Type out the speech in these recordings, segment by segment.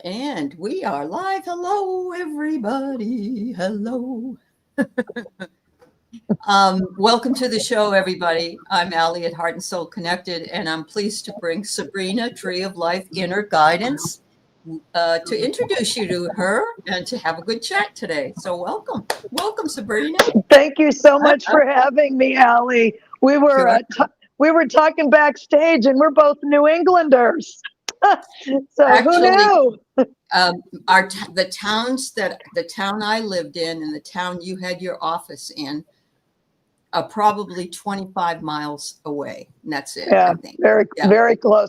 And we are live. Hello, everybody. Hello. Welcome to the show, everybody. I'm Aley at Heart and Soul Connected, and I'm pleased to bring Sabrina, Tree of Life Inner Guidance, to introduce you to her and to have a good chat today. So welcome. Welcome, Sabrina. Thank you so much for having me, Aley. We were we were talking backstage, and we're both New Englanders. So Actually, who knew? The town I lived in and the town you had your office in are probably 25 miles away. And that's it, Yeah, I think. very close.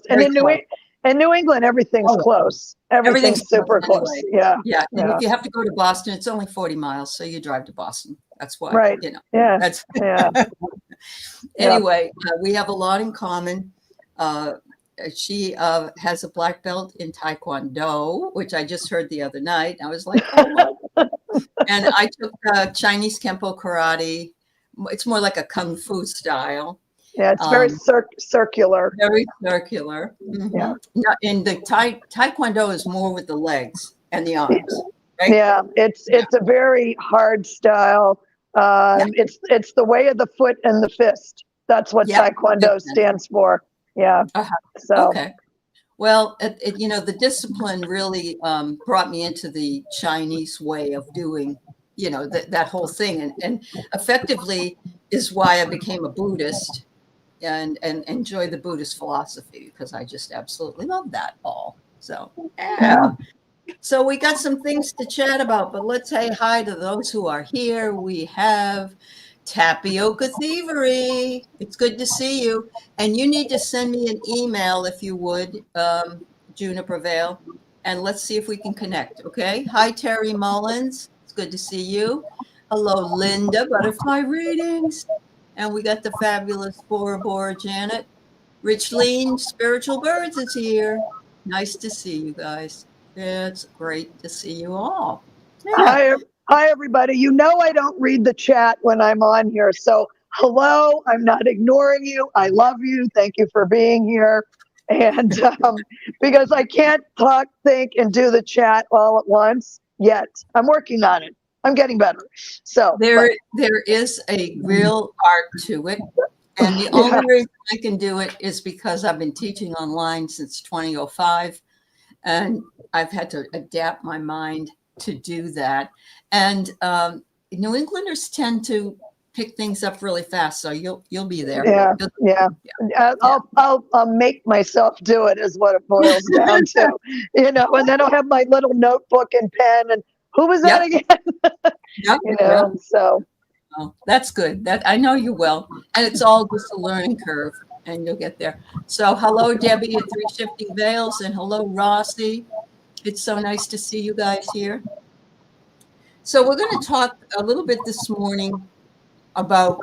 Very And close. in New England, everything's close. Everything's super close. Anyway. Yeah. Yeah. And if you have to go to Boston, it's only 40 miles. So you drive to Boston. That's why. Right. Yeah. That's Anyway, we have a lot in common. She has a black belt in Taekwondo, which I just heard the other night. I was like, oh. And I took Chinese Kempo karate. It's more like a Kung Fu style. Yeah, it's very circular. Very circular. Mm-hmm. Yeah. And the Taekwondo is more with the legs and the arms. Right? Yeah, it's a very hard style. It's the way of the foot and the fist. That's what Taekwondo stands for. Yeah. So okay. Well, the discipline really brought me into the Chinese way of doing, that whole thing, and effectively is why I became a Buddhist and enjoy the Buddhist philosophy, because I just absolutely love that all. So yeah. So we got some things to chat about, but let's say hi to those who are here. We have Tapioca Thievery. It's good to see you. And you need to send me an email if you would, Juniper Vale, and let's see if we can connect. Okay. Hi, Terry Mullins. It's good to see you. Hello, Linda, Butterfly Readings. And we got the fabulous Bora Bora Janet. Richleen, Spiritual Birds is here. Nice to see you guys. It's great to see you all. Yeah. Hi, everybody. You know I don't read the chat when I'm on here. So hello, I'm not ignoring you. I love you. Thank you for being here. And because I can't talk, think, and do the chat all at once yet. I'm working on it. I'm getting better. So there is a real art to it. And the only reason I can do it is because I've been teaching online since 2005. And I've had to adapt my mind to do that. And New Englanders tend to pick things up really fast, so you'll be there. Yeah. I'll make myself do it, is what it boils down to. And then I'll have my little notebook and pen. And who was that again? So. Oh, that's good. That I know you will, and it's all just a learning curve. And you'll get there. So hello, Debbie at Three Shifting Veils, and hello, Rossi. It's so nice to see you guys here. So we're going to talk a little bit this morning about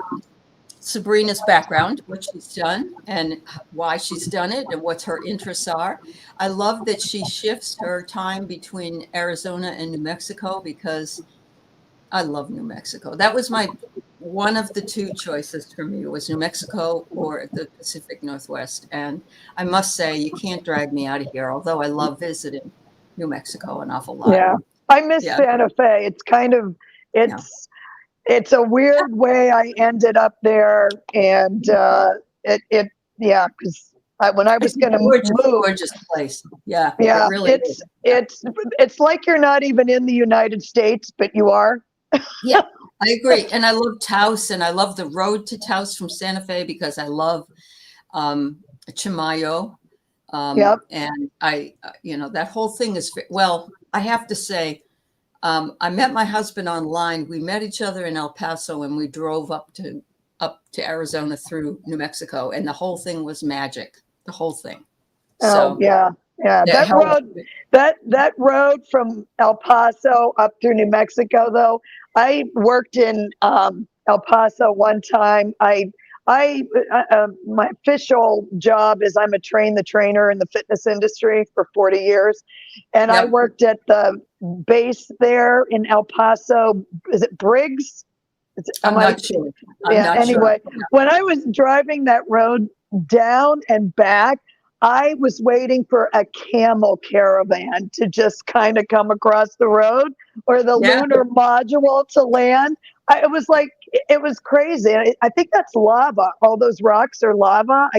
Sabrina's background, what she's done and why she's done it and what her interests are. I love that she shifts her time between Arizona and New Mexico, because I love New Mexico. That was one of the two choices for me, was New Mexico or the Pacific Northwest. And I must say, you can't drag me out of here, although I love visiting New Mexico an awful lot. Yeah, I miss Santa Fe. It's kind of, it's a weird way I ended up there. And because when I was going to move, gorgeous place. Yeah. Yeah. It really it's like you're not even in the United States, but you are. Yeah, I agree. And I love Taos, and I love the road to Taos from Santa Fe, because I love Chimayo. And that whole thing is, well, I have to say, I met my husband online. We met each other in El Paso, and we drove up to Arizona through New Mexico, and the whole thing was magic. The whole thing. So yeah. That road from El Paso up through New Mexico, though, I worked in El Paso one time. My official job is I'm a trainer in the fitness industry for 40 years. And I worked at the base there in El Paso. Is it Briggs? I'm not sure. Anyway, when I was driving that road down and back, I was waiting for a camel caravan to just kind of come across the road, or the Yeah. lunar module to land. It was like, it was crazy. I think that's lava. All those rocks are lava.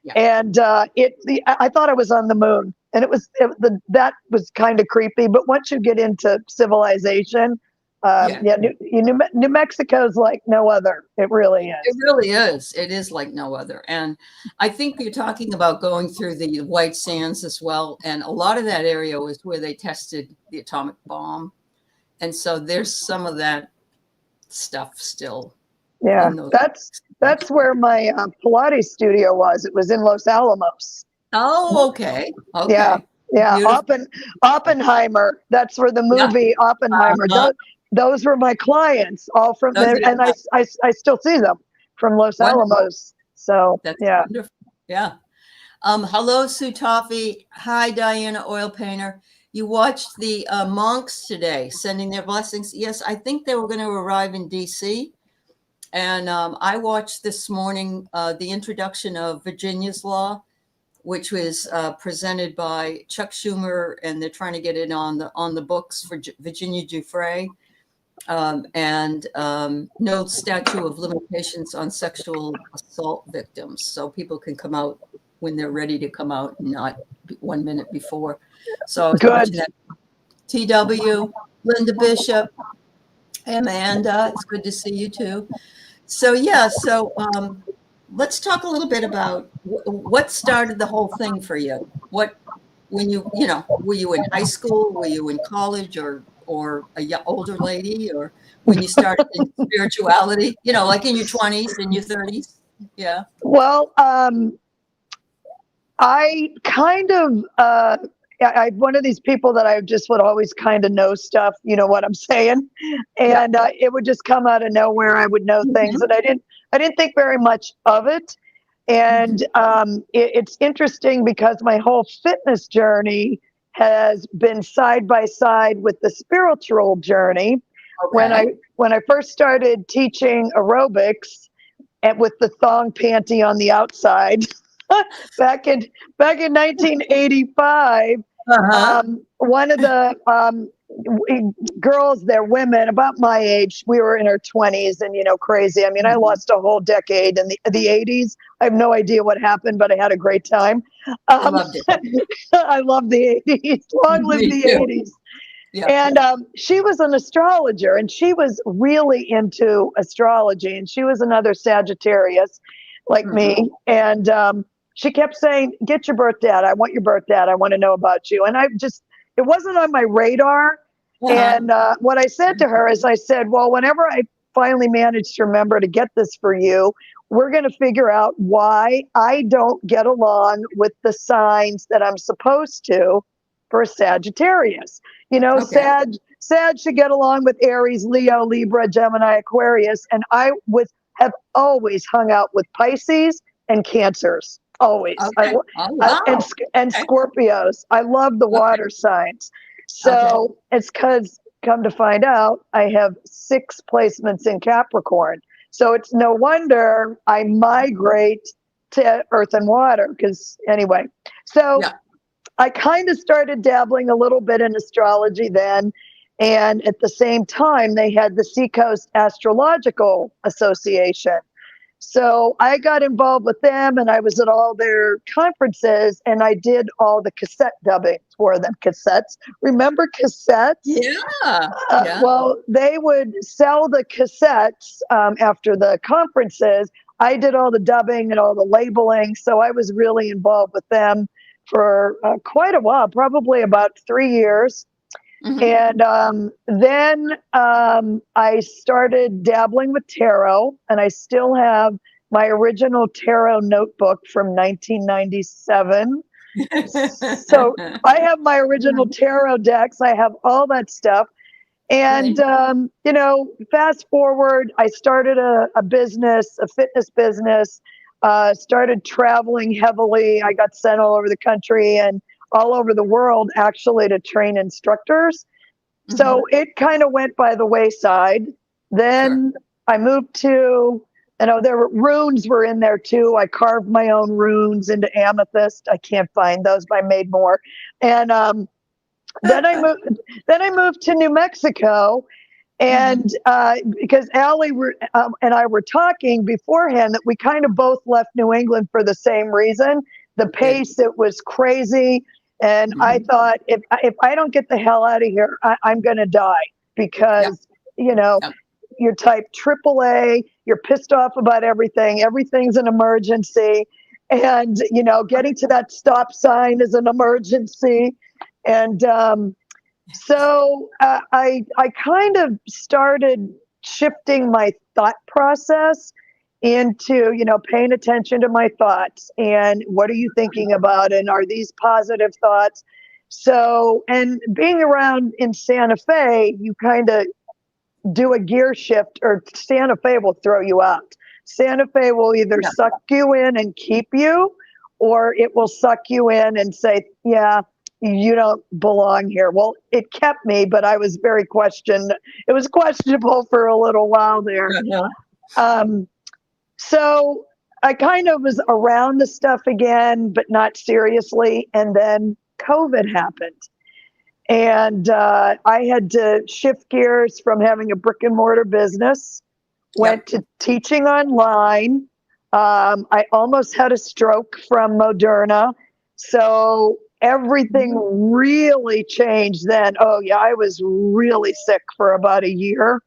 Yeah. And I thought I was on the moon, and that was kind of creepy. But once you get into civilization, Yeah. New Mexico's like no other. It really It is. really is. It is like no other. And I think you're talking about going through the white sands as well. And a lot of that area was where they tested the atomic bomb. And so there's some of that stuff still Yeah, in those. that's where my Pilates studio was. It was in Los Alamos. Oh, okay. Yeah, Okay. yeah. Beautiful. Oppenheimer. That's where the Yeah. movie Oppenheimer. Uh-huh. Those were my clients, all from Those there, are and I still see them from Los wonderful. Alamos. So That's yeah. wonderful. Yeah. Hello, Sue Toffee. Hi, Diana Oil Painter. You watched the monks today sending their blessings. Yes, I think they were going to arrive in DC. And I watched this morning the introduction of Virginia's Law, which was presented by Chuck Schumer, and they're trying to get it on the books for Virginia Giuffre, and no statute of limitations on sexual assault victims, so people can come out when they're ready to come out, not 1 minute before. So I was watching Good. that. TW, Linda Bishop, Amanda, it's good to see you too. So yeah, so let's talk a little bit about what started the whole thing for you. What, when were you in high school? Were you in college, or older lady, or when you started in spirituality? Like in your 20s, in your 30s? Yeah. Well, I kind of I'm one of these people that I just would always kind of know stuff. You know what I'm saying? Yeah. And it would just come out of nowhere. I would know things, Mhm. and I didn't think very much of it. And Mhm. it's interesting because my whole fitness journey has been side by side with the spiritual journey. When Okay. I first started teaching aerobics, and with the thong panty on the outside, back in 1985, Uh-huh. one of the girls, they're women about my age. We were in our 20s, and crazy. I mean, I Mhm. lost a whole decade in the 80s. I have no idea what happened, but I had a great time. I Um, loved it. I love the 80s. Long live Me the too. 80s. Yeah. And she was an astrologer, and she was really into astrology, and she was another Sagittarius like Mhm. me. And she kept saying, "Get your birth data. I want your birth data. I want to know about you." And it wasn't on my radar. Uh-huh. And what I said to her is, I said, "Well, whenever I finally manage to remember to get this for you, we're going to figure out why I don't get along with the signs that I'm supposed to for Sagittarius. Okay. Sag should get along with Aries, Leo, Libra, Gemini, Aquarius, and have always hung out with Pisces and Cancers. Always. Okay. Oh, wow. And Okay. Scorpios. I love the Okay. water signs. Okay. So it's because, come to find out, I have 6 placements in Capricorn. So it's no wonder I migrate to earth and water, because anyway. So Yeah. I kind of started dabbling a little bit in astrology then. And at the same time, they had the Seacoast Astrological Association. So I got involved with them, and I was at all their conferences, and I did all the cassette dubbing for them. Cassettes. Remember cassettes? Yeah. Yeah. Well, they would sell the cassettes after the conferences. I did all the dubbing and all the labeling. So I was really involved with them for quite a while, probably about 3 years. Mhm. And then I started dabbling with tarot, and I still have my original tarot notebook from 1997. So I have my original tarot decks. I have all that stuff. And, Right. fast forward, I started a business, a fitness business, started traveling heavily. I got sent all over the country and all over the world, actually, to train instructors. So Mhm. it kind of went by the wayside. Sure. Then I moved to You know, there were runes were in there too. I carved my own runes into amethyst. I can't find those, but I made more. And then I moved. Then I moved to New Mexico, and because Aley and I were talking beforehand that we kind of both left New England for the same reason. The pace, it was crazy, and I thought if I don't get the hell out of here, I'm going to die because you know. You're type AAA, you're pissed off about everything. Everything's an emergency. And, you know, getting to that stop sign is an emergency. And so I kind of started shifting my thought process into, you know, paying attention to my thoughts and what are you thinking about? And are these positive thoughts? So, and being around in Santa Fe, you kind of do a gear shift, or Santa Fe will throw you out. Santa Fe will either suck you in and keep you, or it will suck you in and say, yeah, you don't belong here. Well, it kept me, but I was very questioned. It was questionable for a little while there. So I kind of was around the stuff again, but not seriously. And then COVID happened. And I had to shift gears from having a brick and mortar business, went to teaching online. I almost had a stroke from Moderna. So everything really changed then. Oh, yeah, I was really sick for about a year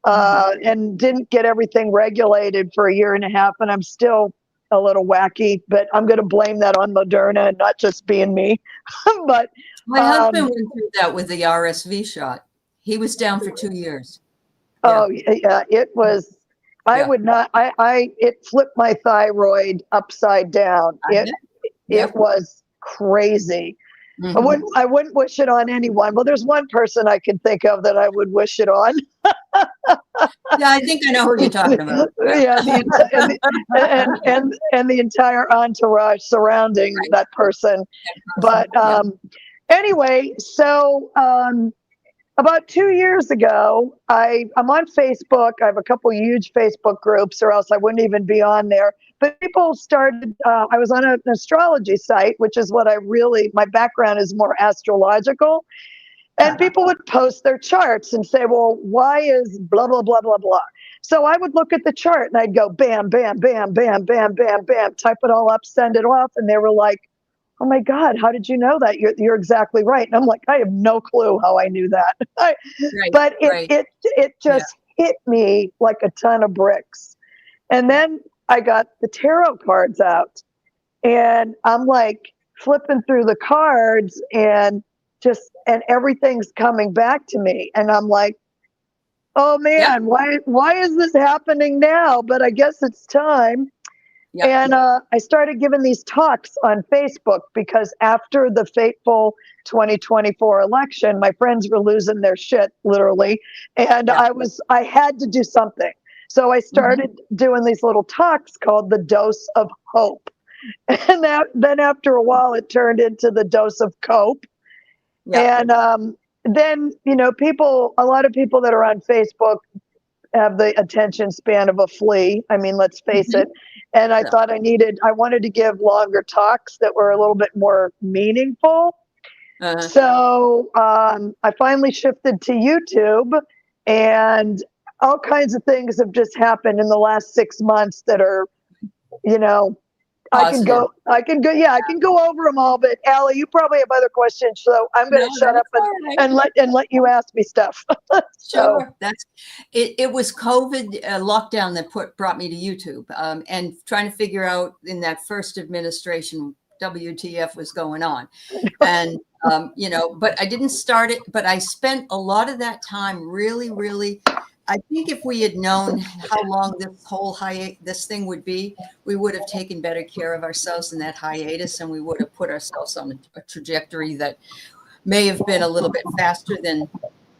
and didn't get everything regulated for a year and a half. And I'm still a little wacky, but I'm going to blame that on Moderna and not just being me. But my husband went through that with the RSV shot. He was down for 2 years. Oh, yeah, it was, I would not, it flipped my thyroid upside down. It was crazy. I wouldn't wish it on anyone. Well, there's one person I can think of that I would wish it on. Yeah, I think I know who you're talking about. And the entire entourage surrounding that person. But anyway, so about 2 years ago, I'm on Facebook. I have a couple huge Facebook groups, or else I wouldn't even be on there. But people started, I was on an astrology site, which is what my background is more astrological. And people would post their charts and say, well, why is blah, blah, blah, blah, blah. So I would look at the chart and I'd go, bam, bam, bam, bam, bam, bam, bam, type it all up, send it off. And they were like, oh my God, how did you know that? You're exactly right. And I'm like, I have no clue how I knew that. But it just hit me like a ton of bricks. And then I got the tarot cards out and I'm like flipping through the cards and everything's coming back to me. And I'm like, oh man, why is this happening now? But I guess it's time. And I started giving these talks on Facebook because after the fateful 2024 election, my friends were losing their shit, literally. And I had to do something. So I started doing these little talks called The Dose of Hope. And then after a while, it turned into The Dose of Cope. And then, you know, a lot of people that are on Facebook have the attention span of a flea. I mean, let's face it. And I thought I wanted to give longer talks that were a little bit more meaningful. So I finally shifted to YouTube, and all kinds of things have just happened in the last 6 months that are, you know, I can go over them all, but Aley, you probably have other questions, so I'm going to shut up and let you ask me stuff. Sure. It was COVID lockdown that brought me to YouTube, and trying to figure out in that first administration WTF was going on, and you know, but I didn't start it. But I spent a lot of that time really. I think if we had known how long this whole this thing would be, we would have taken better care of ourselves in that hiatus, and we would have put ourselves on a trajectory that may have been a little bit faster than,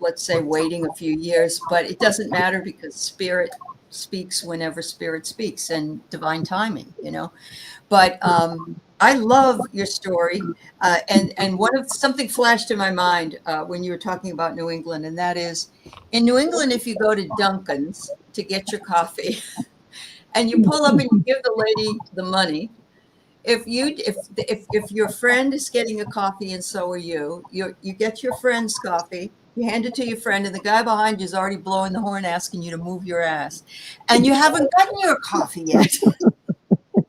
let's say, waiting a few years. But it doesn't matter because spirit speaks whenever spirit speaks, and divine timing, you know. But I love your story, and something flashed in my mind when you were talking about New England, and that is, in New England, if you go to Dunkin's to get your coffee, and you pull up and you give the lady the money. If your friend is getting a coffee and so are you get your friend's coffee, you hand it to your friend, and the guy behind you is already blowing the horn asking you to move your ass, and you haven't gotten your coffee yet.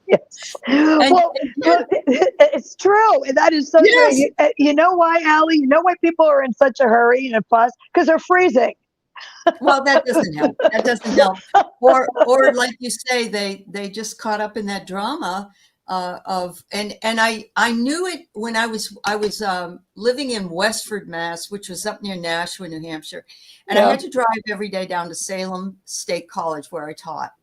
Yes. And Well, it's true. And that is so true. yes, You know why, Aley? You know why people are in such a hurry and a fuss? Because they're freezing. well, that doesn't help. That doesn't help. Or like you say, they just caught up in that drama of and I knew it when I was living in Westford, Mass, which was up near Nashua, New Hampshire, and I Yeah. had to drive every day down to Salem State College where I taught,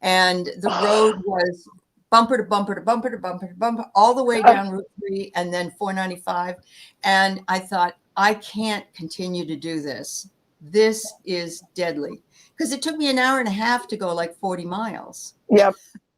and the road was bumper to bumper to bumper to bumper to bumper all the way down Route 3 and then 495, and I thought, I can't continue to do this. This is deadly, because it took me an hour and a half to go like 40 miles. Yep.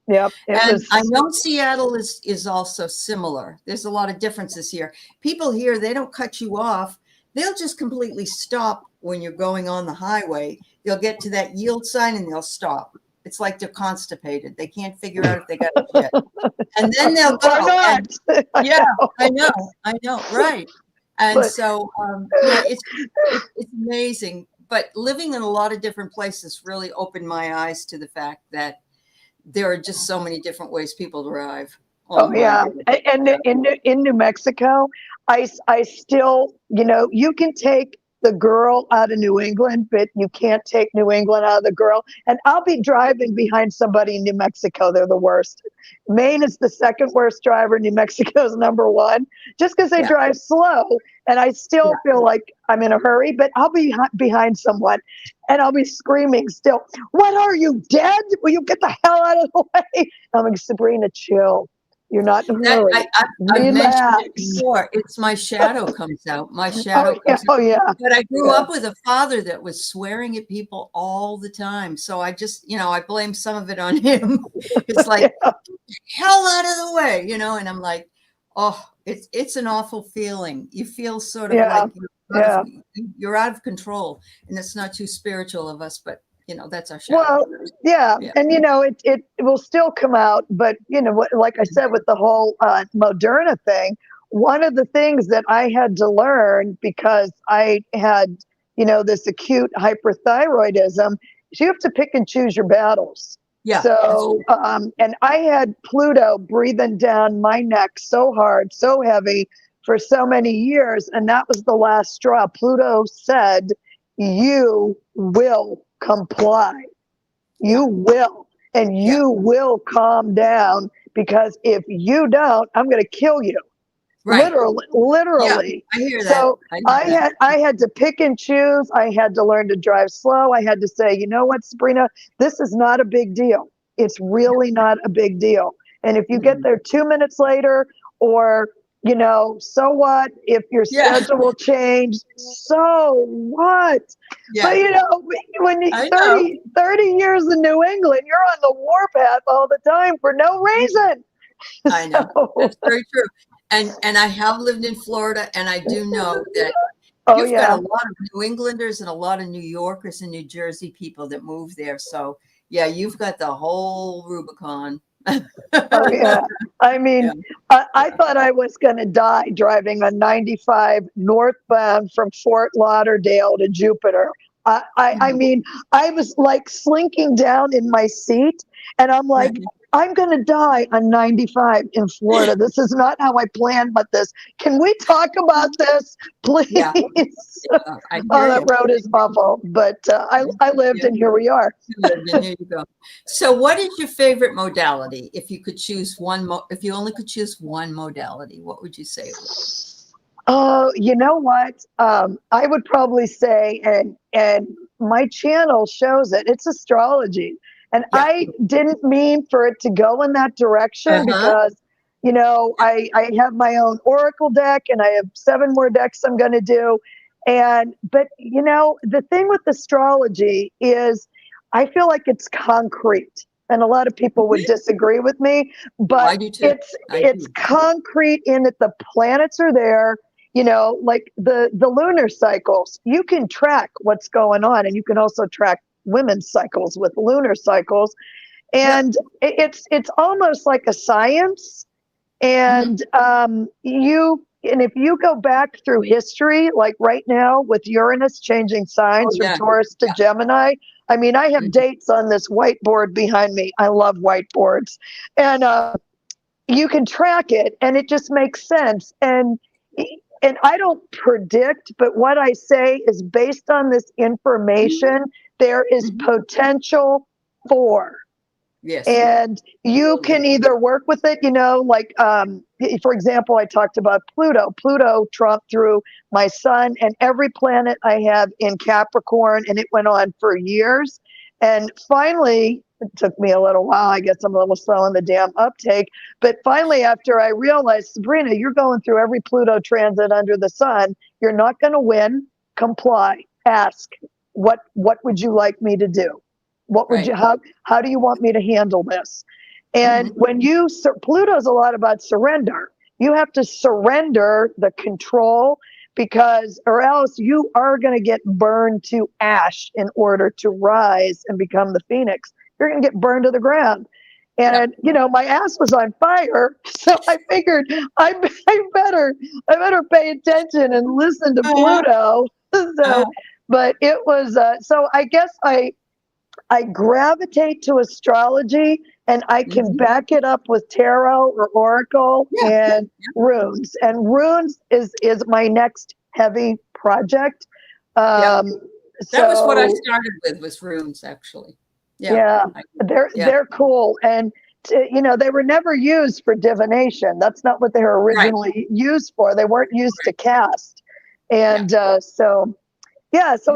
Yep. It And was. I know Seattle is also similar. There's a lot of differences here. People here, they don't cut you off. They'll just completely stop when you're going on the highway. They'll get to that yield sign and they'll stop. It's like they're constipated. They can't figure out if they got a shit. And then they'll go. Why not? Yeah, I know, right. And But so, yeah, it's amazing. But living in a lot of different places really opened my eyes to the fact that there are just so many different ways people drive. oh My yeah, goodness. and in New Mexico, I still, you can take the girl out of New England, but you can't take New England out of the girl. And I'll be driving behind somebody in New Mexico. They're the worst. Maine is the second worst driver. New Mexico is number one, just because they Yeah, drive slow. And I still yeah. feel like I'm in a hurry, but I'll be behind someone and I'll be screaming still, "What are you, dead? Will you get the hell out of the way?" I'm like, Sabrina, chill. You're not in a That hurry. I've mentioned it Relax. before. It's my shadow comes out. My Oh shadow yeah, comes out. oh yeah, But I grew yeah. up with a father that was swearing at people all the time. So I just, I blame some of it on him. It's like, Yeah, hell out of the way, and I'm like, oh, it's an awful feeling. You feel sort of yeah, like yeah. you're out of control, and it's not too spiritual of us, but that's our shadow. Well, yeah, Yeah, and it will still come out, but like I said, with the whole Moderna thing, one of the things that I had to learn, because I had this acute hyperthyroidism, is you have to pick and choose your battles. yeah, that's So, and I had Pluto breathing down my neck so hard, so heavy for so many years, and that was the last straw. Pluto said, "You will comply. yeah, You will, and yeah, you will calm down, because if you don't, I'm going to kill you." right. Literally, Yeah, literally. I hear that. So I hear I that. had I had to pick and choose. I had to learn to drive slow. I had to say, you know what, Sabrina, this is not a big deal. It's really not a big deal. And if you get Mhm. there 2 minutes later, or so what? If your Yeah, schedule will change, so what? But yeah, when you I know. 30 years in New England, you're on the warpath all the time for no reason. I know. So, That's very true. And I have lived in Florida, and I do know that oh you've got a yeah. lot of New Englanders and a lot of New Yorkers and New Jersey people that move there. So yeah, you've got the whole Rubicon. Oh yeah. I Yeah. mean, I thought I was going to die driving on 95 northbound from Fort Lauderdale to Jupiter. I Mhm. mean, I was like slinking down in my seat, and I'm like, Right. I'm going to die on 95 in Florida. This is not how I planned, but this. Can we talk about this, please? Yeah, I Oh, hear that you. road is awful, but I lived, Yeah, and here we are. then here you go. So what is your favorite modality? If you could choose if you only could choose one modality, what would you say it was? Oh, you know what? I would probably say, and my channel shows it. It's astrology, and Yeah. I didn't mean for it to go in that direction, Uh-huh. because I have my own oracle deck, and I have 7 more decks I'm going to do. And but the thing with astrology is, I feel like it's concrete, and a lot of people would disagree with me, Oh, but I do too. I it's do. concrete in that the planets are there. Like the lunar cycles, you can track what's going on, and you can also track women's cycles with lunar cycles. And it's almost like a science. And if you go back through history, like right now with Uranus changing signs from Taurus to Gemini, I mean, I have dates on this whiteboard behind me. I love whiteboards. And you can track it, and it just makes sense. And I don't predict, but what I say is based on this information, there is potential for. Yes. And you can either work with it, like, for example, I talked about Pluto. Pluto trumped through my sun and every planet I have in Capricorn, and it went on for years. And finally, it took me a little while. I guess I'm a little slow in the damn uptake. But finally, after I realized, Sabrina, you're going through every Pluto transit under the sun. You're not going to win. Comply. Ask. What would you like me to do? What would you, how do you want me to handle this? And when Pluto's a lot about surrender. You have to surrender the control, or else you are going to get burned to ash in order to rise and become the phoenix. You're going to get burned to the ground. And, my ass was on fire. So I figured I better pay attention and listen to Pluto. But it was, so I guess I gravitate to astrology, and I can back it up with tarot or oracle and runes. And runes is my next heavy project. That was what I started with, was runes, actually. They're cool. And they were never used for divination. That's not what they were originally used for. They weren't used to cast. And so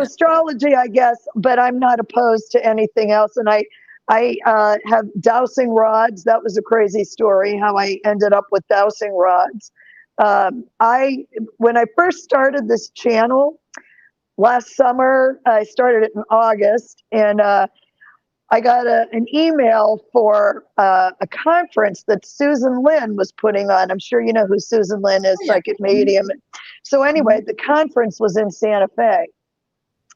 astrology, I guess, but I'm not opposed to anything else. And I have dowsing rods. That was a crazy story, how I ended up with dowsing rods. When I first started this channel last summer, I started it in August, and I got an email for a conference that Susan Lynn was putting on. I'm sure you know who Susan Lynn is, psychic medium. So anyway, the conference was in Santa Fe.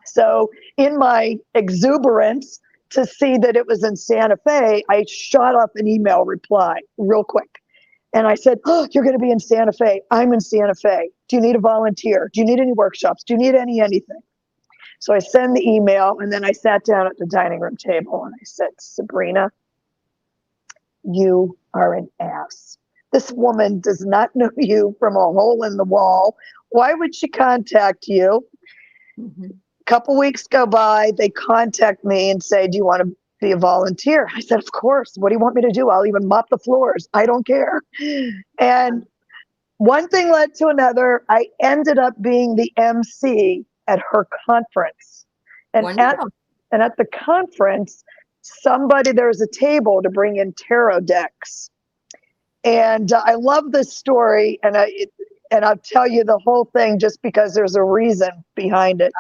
So in my exuberance to see that it was in Santa Fe, I shot off an email reply real quick. And I said, oh, you're going to be in Santa Fe. I'm in Santa Fe. Do you need a volunteer? Do you need any workshops? Do you need anything? So I send the email, and then I sat down at the dining room table and I said, Sabrina, you are an ass. This woman does not know you from a hole in the wall. Why would she contact you? Couple weeks go by, they contact me and say, do you want to be a volunteer? I said, of course. What do you want me to do? I'll even mop the floors. I don't care. And one thing led to another. I ended up being the MC at her conference. And at the conference, there was a table to bring in tarot decks. And I love this story, and I'll tell you the whole thing just because there's a reason behind it.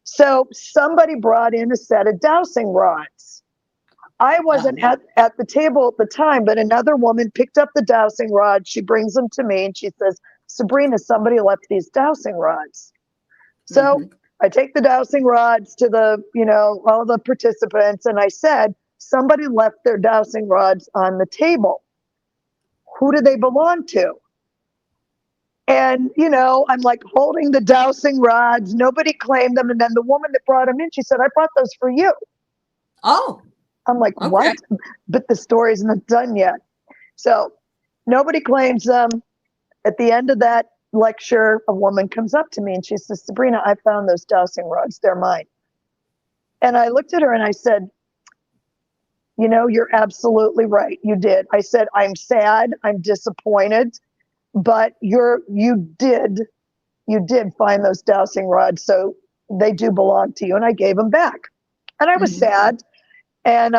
So somebody brought in a set of dowsing rods. I wasn't at the table at the time, but another woman picked up the dowsing rods. She brings them to me and she says, Sabrina, somebody left these dowsing rods. So I take the dowsing rods to all the participants, and I said, somebody left their dowsing rods on the table. Who do they belong to? And, I'm like holding the dowsing rods. Nobody claimed them. And then the woman that brought them in, she said, I brought those for you. Oh. I'm like, what? But the story's not done yet. So nobody claims them. At the end of that lecture, a woman comes up to me and she says, Sabrina, I found those dowsing rods. They're mine. And I looked at her and I said, you're absolutely right. You did. I said, I'm sad. I'm disappointed. But you did find those dowsing rods, so they do belong to you. And I gave them back. And I was sad. And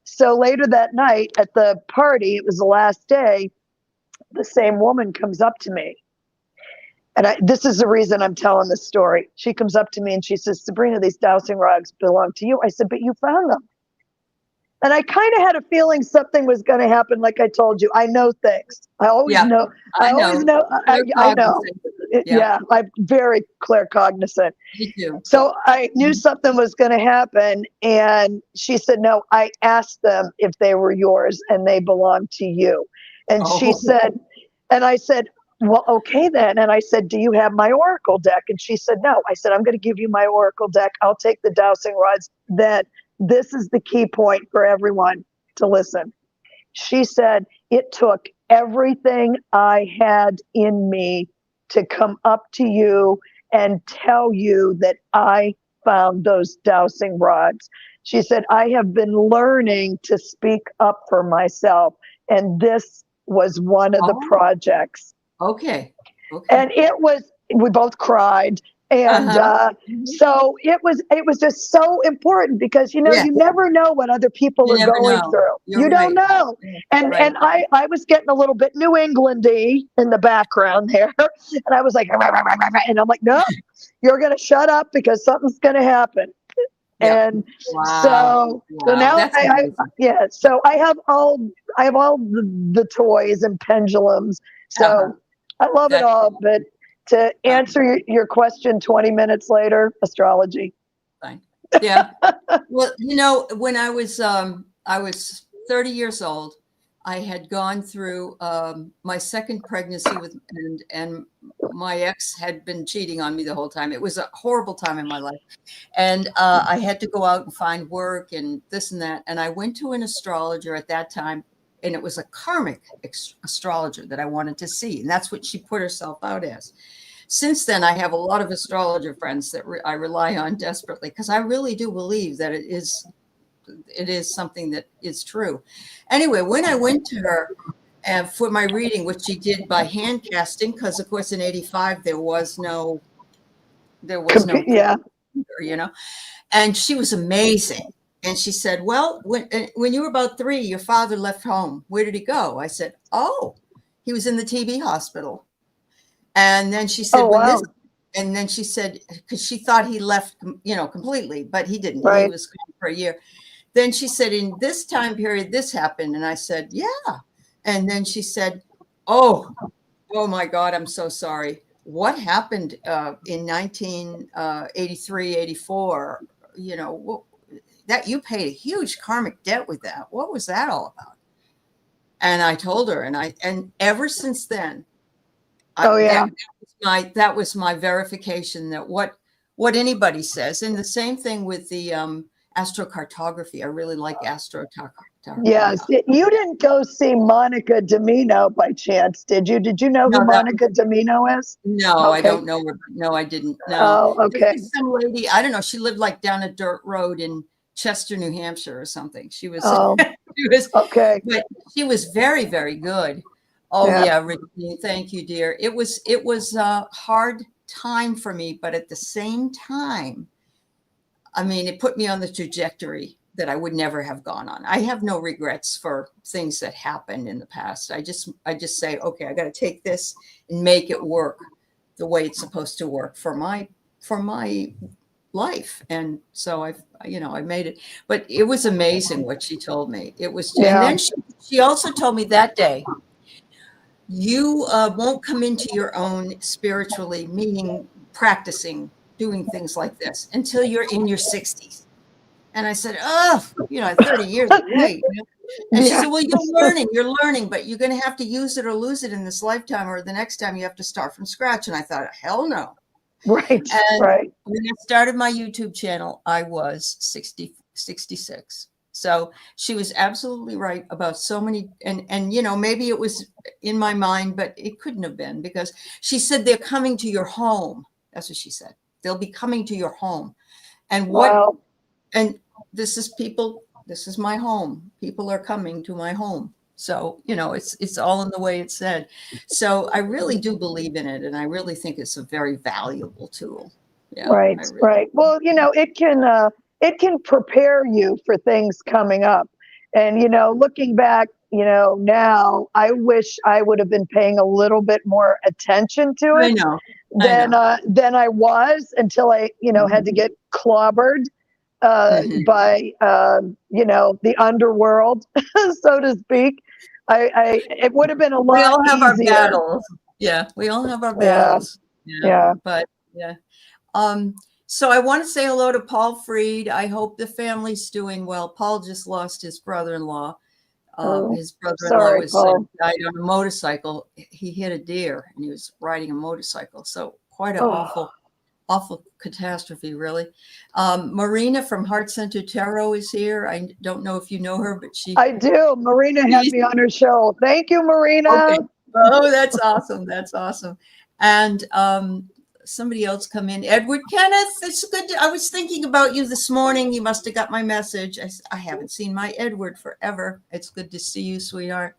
so later that night at the party, it was the last day, the same woman comes up to me. And this is the reason I'm telling this story. She comes up to me and she says, Sabrina, these dowsing rods belong to you. I said, but you found them. And I kind of had a feeling something was going to happen. Like I told you, I know things. I always Yeah, know. I always know. I know. Yeah, I'm very claircognizant. Me too. So I knew something was going to happen. And she said, no, I asked them if they were yours and they belong to you. And she Oh, said, and I said, well, okay then. And I said, do you have my oracle deck? And she said, no. I said, I'm going to give you my oracle deck. I'll take the dowsing rods. Then this is the key point for everyone to listen. She said, it took everything I had in me to come up to you and tell you that I found those dowsing rods. She said, I have been learning to speak up for myself. And this was one of the projects. Okay. And we both cried. And so it was just so important because, you never know what other people are going through. You don't know. And I was getting a little bit New England-y in the background there. And I was like, and I'm like, no, you're going to shut up because something's going to happen. Yep. And so now so I have all the toys and pendulums. So I love it all, but to answer your question 20 minutes later, astrology. Fine. Yeah. Well, when I was 30 years old, I had gone through my second pregnancy and my ex had been cheating on me the whole time. It was a horrible time in my life. And I had to go out and find work and this and that. And I went to an astrologer at that time, and it was a karmic astrologer that I wanted to see. And that's what she put herself out as. Since then, I have a lot of astrologer friends that I rely on desperately because I really do believe that it is something that is true. Anyway, when I went to her for my reading, which she did by hand casting, because of course in '85 there was no computer, and she was amazing. And she said, well, when you were about 3, your father left home. Where did he go? I said, oh, he was in the TB hospital. And then she said, and then she said, because she thought he left, completely, but he didn't. Right. He was gone for a year. Then she said, in this time period, this happened. And I said, yeah. And then she said, oh my God, I'm so sorry. What happened in 1983, 84? That you paid a huge karmic debt with that. What was that all about? And I told her, and ever since then, that was my verification that what anybody says. And the same thing with the astrocartography. I really like astrocartography. Yes. You didn't go see Monica Domino by chance, did you? Did you know who Monica Domino is? No, I don't know her. No, I didn't. No. Oh, okay. Some lady, I don't know. She lived like down a dirt road in Chester, New Hampshire or something. She was, okay. But she was very, very good. Oh yeah, Richie, thank you, dear. It was a hard time for me, but at the same time, I mean, it put me on the trajectory that I would never have gone on. I have no regrets for things that happened in the past. I just say, okay, I got to take this and make it work the way it's supposed to work for my life. And so I made it, but it was amazing what she told me. It was, and then she also told me that day, you won't come into your own spiritually, meaning practicing, doing things like this until you're in your 60s. And I said, 30 years away. And she said, well, you're learning, but you're going to have to use it or lose it in this lifetime, or the next time you have to start from scratch. And I thought, hell no. Right. And right. when I started my YouTube channel, I was 66. So she was absolutely right about so many, and maybe it was in my mind, but it couldn't have been, because she said, they're coming to your home. That's what she said. They'll be coming to your home. And and this is my home. People are coming to my home. So, it's all in the way it's said. So I really do believe in it. And I really think it's a very valuable tool. Yeah, right. Right. Well, it can prepare you for things coming up. And, looking back, now I wish I would have been paying a little bit more attention to it. I know. Than I was, until I, had to get clobbered. by the underworld, so to speak. It would have been a We lot all have our easier. battles. Yeah, we all have our Yeah. battles. Yeah. But yeah. So I want to say hello to Paul Freed. I hope the family's doing well. Paul just lost his brother-in-law. His brother-in-law Sorry, was Paul. died on a motorcycle. He hit a deer and he was riding a motorcycle. So quite an awful catastrophe, really. Marina from Heart Center Tarot is here. I don't know if you know her, but I do. Marina had me on her show. Thank you, Marina. Okay. Oh, that's awesome. That's awesome. And somebody else come in. Edward Kenneth, it's good. I was thinking about you this morning. You must have got my message. I haven't seen my Edward forever. It's good to see you, sweetheart.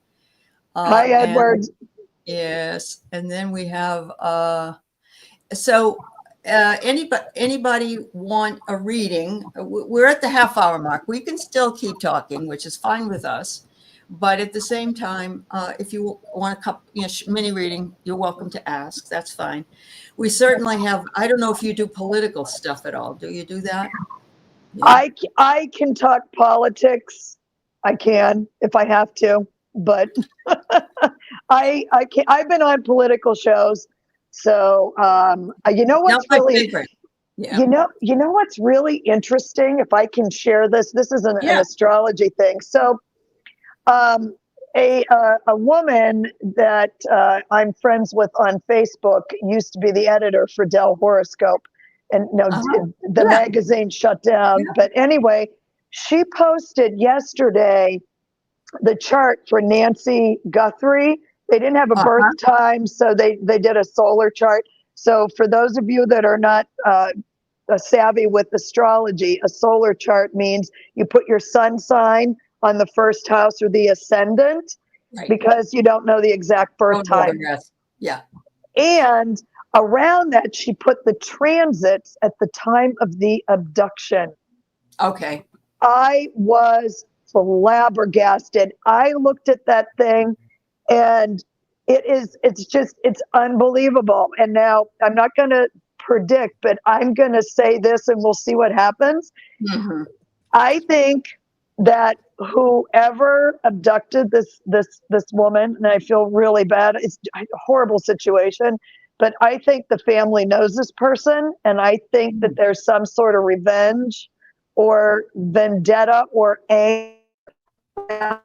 Hi, Edward. Yes. And then we have, anybody want a reading? We're at the half-hour mark. We can still keep talking, which is fine with us. But at the same time, if you want a couple, mini reading, you're welcome to ask. That's fine. We certainly have. I don't know if you do political stuff at all. Do you do that? Yeah. I can talk politics. I can if I have to, but I can't. I've been on political shows, so you know what's really. Yeah. You know what's really interesting. If I can share this, this is an astrology thing. So. A woman that I'm friends with on Facebook used to be the editor for Dell Horoscope, and the magazine shut down. Yeah. But anyway, she posted yesterday the chart for Nancy Guthrie. They didn't have a birth time, so they did a solar chart. So for those of you that are not savvy with astrology, a solar chart means you put your sun sign on the first house or the ascendant, because you don't know the exact birth time. Yeah. And around that, she put the transits at the time of the abduction. Okay. I was flabbergasted. I looked at that thing and it's unbelievable. And now I'm not going to predict, but I'm going to say this and we'll see what happens. Mm-hmm. I think that whoever abducted this woman, and I feel really bad, it's a horrible situation, but I think the family knows this person, and I think that there's some sort of revenge or vendetta or anger,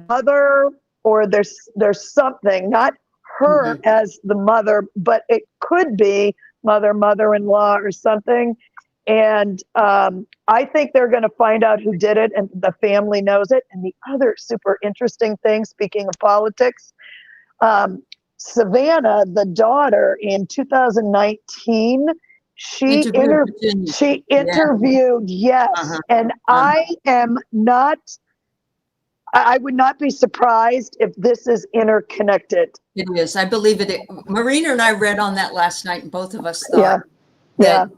mother, or there's something, not her as the mother, but it could be mother-in-law or something. And I think they're going to find out who did it, and the family knows it. And the other super interesting thing, speaking of politics, Savannah, the daughter, in 2019, she interviewed, yes. And I would not be surprised if this is interconnected. It is. I believe it. Marina and I read on that last night, and both of us thought that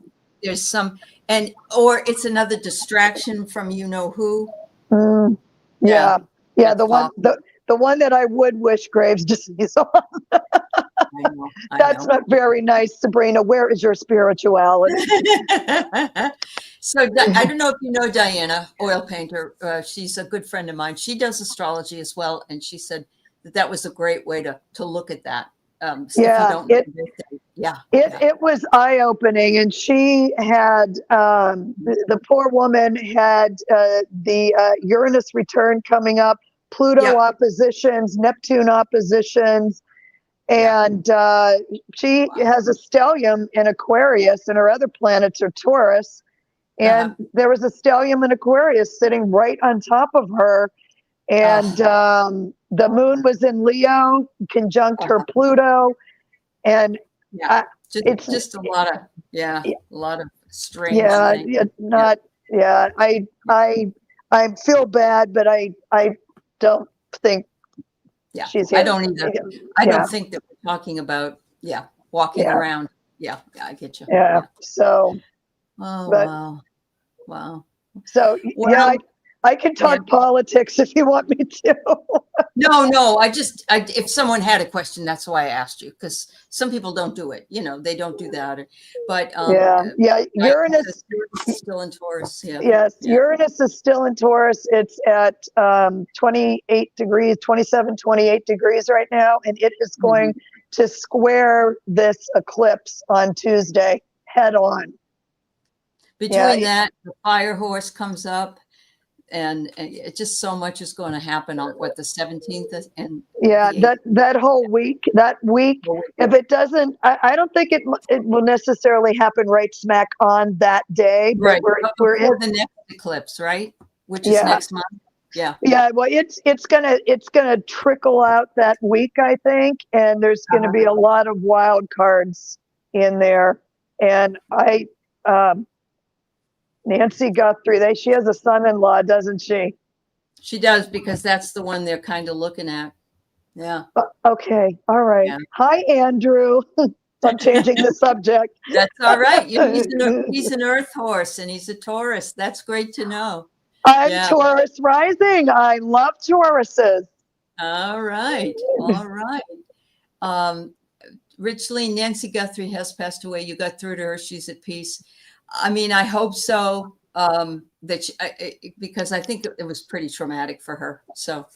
there's some, or it's another distraction from who. Yeah. The one that I would wish Graves disease on. I know. That's not very nice, Sabrina. Where is your spirituality? So I don't know if you know Diana, oil painter. She's a good friend of mine. She does astrology as well, and she said that was a great way to look at that. It was eye-opening, and she had the poor woman had the Uranus return coming up, Pluto oppositions, Neptune oppositions, and she has a stellium in Aquarius, and her other planets are Taurus, and there was a stellium in Aquarius sitting right on top of her, and the moon was in Leo, conjunct her Pluto, and it's just a lot of strange things. I feel bad, but I don't think she's here. I don't either. I don't think that we're talking about walking around. Yeah, I get you. So wow. So I can talk politics if you want me to. No. If someone had a question, that's why I asked you, because some people don't do it. They don't do that. But Yeah. Uranus, Uranus is still in Taurus. Yeah. yes, Yeah. Uranus is still in Taurus. It's at 28 degrees, 27, 28 degrees right now, and it is going to square this eclipse on Tuesday head on. Between that, the fire horse comes up, and it just so much is going to happen on the 17th and that whole week. If it doesn't, I don't think it will necessarily happen right smack on that day. But right, we're in the next eclipse, right? Which is next month. Yeah. Well, it's gonna trickle out that week, I think, and there's gonna be a lot of wild cards in there. And Nancy Guthrie, she has a son-in-law, doesn't she? She does, because that's the one they're kind of looking at. Yeah. Okay. All right. Yeah. Hi, Andrew. I'm changing the subject. That's all right. He's an earth horse, and he's a Taurus. That's great to know. I'm Taurus rising. I love Tauruses. All right. Richly, Nancy Guthrie has passed away. You got through to her. She's at peace. I mean, I hope so. Because I think it was pretty traumatic for her. So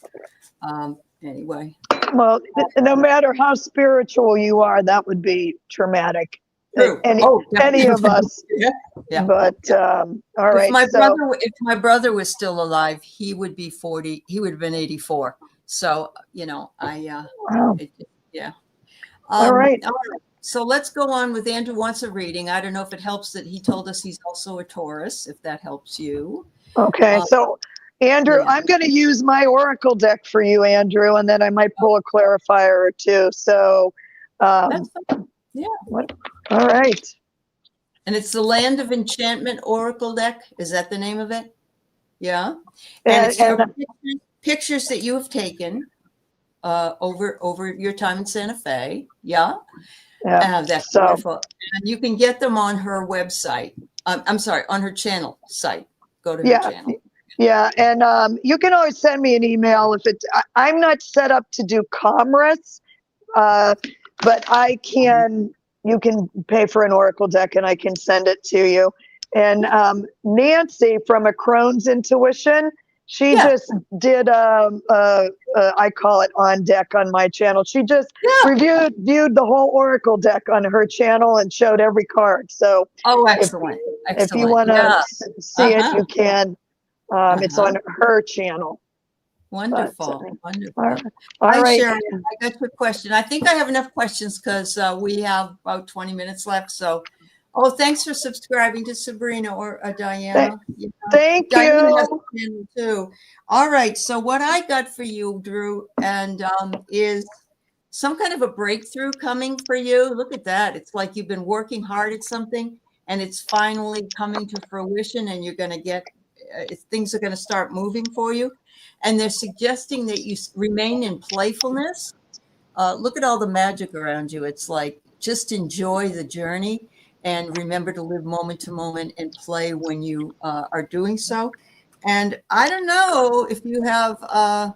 anyway. Well, no matter how spiritual you are, that would be traumatic. True. Any of us. Yeah. But all right. If my brother was still alive, he would be 40. He would have been 84. So wow. All right. So let's go on with Andrew wants a reading. I don't know if it helps that he told us he's also a Taurus, if that helps you. Okay. So Andrew, I'm going to use my Oracle deck for you, Andrew, and then I might pull a clarifier or two. So, that's fine. Yeah. All right. And it's the Land of Enchantment Oracle deck. Is that the name of it? Yeah. And it's your pictures that you have taken over your time in Santa Fe. Yeah. That's wonderful. And you can get them on her website. I'm sorry, on her channel site. Go to her channel. Yeah, and you can always send me an email if I'm not set up to do commerce, but I can. You can pay for an Oracle deck, and I can send it to you. And Nancy from A Crone's Intuition, she just did I call it on deck on my channel. She just viewed the whole Oracle deck on her channel and showed every card. So excellent. If you want to see it, you can. It's on her channel. Wonderful. Wonderful. All right. Sharon, I got your question. I think I have enough questions because we have about 20 minutes left. So, thanks for subscribing to Sabrina or Diana. Thank Diana you. has a channel too. All right. So what I got for you, Drew, and is some kind of a breakthrough coming for you. Look at that. It's like you've been working hard at something and it's finally coming to fruition, and you're going to get things are going to start moving for you. And they're suggesting that you remain in playfulness. Look at all the magic around you. It's like, just enjoy the journey and remember to live moment to moment and play when you are doing so. And I don't know if you have a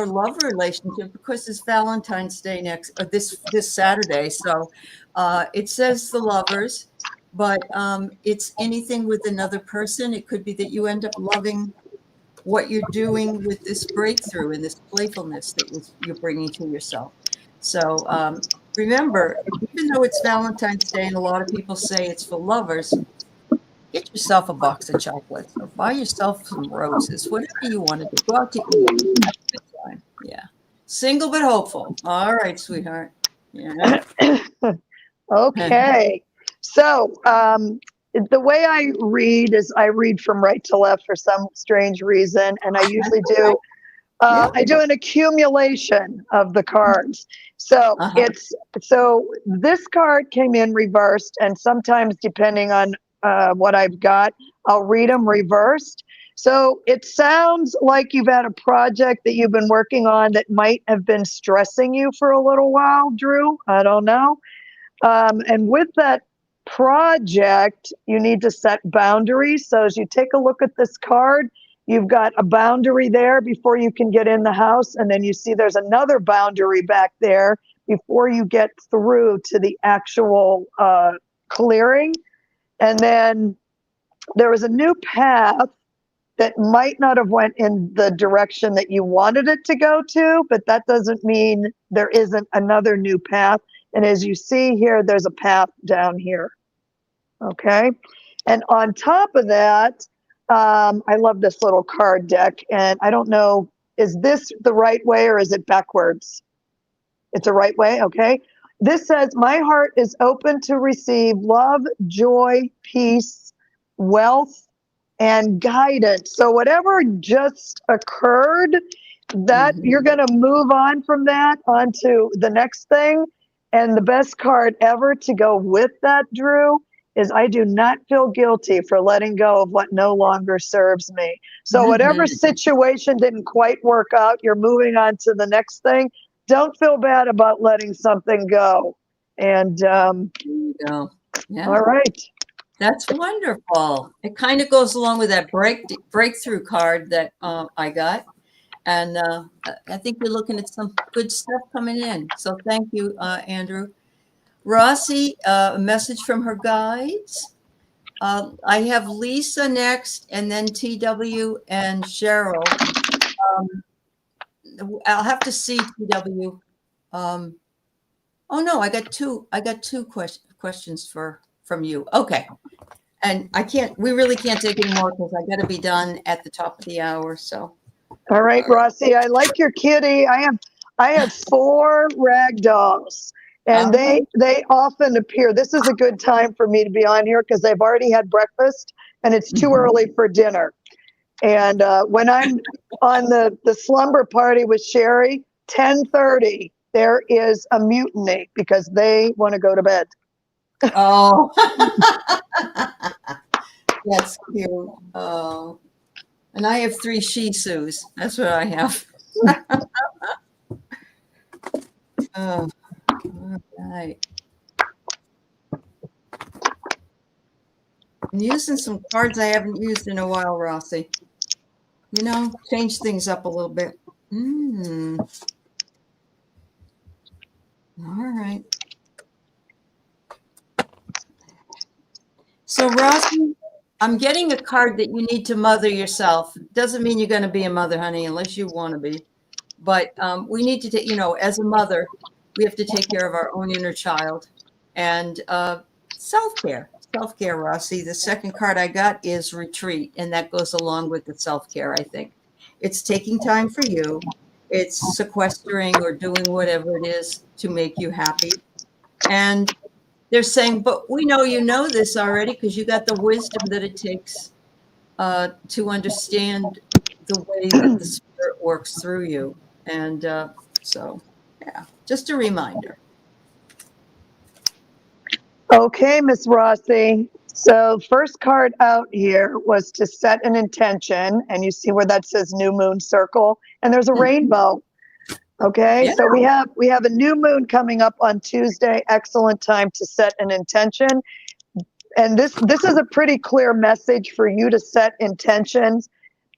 love relationship, because it's Valentine's Day this Saturday. So it says the lovers, but it's anything with another person. It could be that you end up loving what you're doing with this breakthrough and this playfulness that you're bringing to yourself. So remember, even though it's Valentine's Day and a lot of people say it's for lovers, get yourself a box of chocolates or buy yourself some roses, whatever you want to do. Go out to eat. Have a good time. Yeah. Single but hopeful. All right, sweetheart. Yeah. Okay. So the way I read is I read from right to left for some strange reason. And I usually do, I do an accumulation of the cards. So so this card came in reversed, and sometimes depending on what I've got, I'll read them reversed. So it sounds like you've had a project that you've been working on that might have been stressing you for a little while, Drew. I don't know. And with that project, you need to set boundaries. So as you take a look at this card, You've got a boundary there before you can get in the house. And then you see there's another boundary back there before you get through to the actual clearing. And then there was a new path that might not have went in the direction that you wanted it to go to, but that doesn't mean there isn't another new path. And as you see here, there's a path down here. Okay. And on top of that, I love this little card deck. And I don't know, is this the right way or is it backwards? It's the right way. Okay. This says, my heart is open to receive love, joy, peace, wealth, and guidance. So whatever just occurred, that you're going to move on from that onto the next thing. And the best card ever to go with that, Drew, is I do not feel guilty for letting go of what no longer serves me. So whatever situation didn't quite work out, you're moving on to the next thing. Don't feel bad about letting something go. And There you go. Yeah. all right. That's wonderful. It kind of goes along with that breakthrough card that I got. And I think you're looking at some good stuff coming in. So thank you, Andrew. Rossi, a message from her guides. I have Lisa next, and then TW and Cheryl. I'll have to see TW. Oh no, I got two questions from you. Okay. And we really can't take any more because I got to be done at the top of the hour. So. All right, Rossi, I like your kitty. I have 4 rag dolls, and they often appear. This is a good time for me to be on here because they've already had breakfast and it's too early for dinner. And when I'm on the slumber party with Sherry, 10:30, there is a mutiny because they want to go to bed. Oh, that's cute. Oh, and I have 3 Shih Tzus. That's what I have. Oh, all right. I'm using some cards I haven't used in a while, Rossi. You know, change things up a little bit. All right. So, Rossi, I'm getting a card that you need to mother yourself. Doesn't mean you're going to be a mother, honey, unless you want to be. But we need to take, as a mother, we have to take care of our own inner child. And self-care, Rossi. The second card I got is retreat, and that goes along with the self-care, I think. It's taking time for you. It's sequestering or doing whatever it is to make you happy. And they're saying, but we know you know this already because you got the wisdom that it takes to understand the way that the spirit works through you. And so, yeah, just a reminder. Okay, Miss Rossi. So first card out here was to set an intention, and you see where that says new moon circle, and there's a rainbow. Okay, Yeah. so we have a new moon coming up on Tuesday. Excellent time to set an intention. And this is a pretty clear message for you to set intentions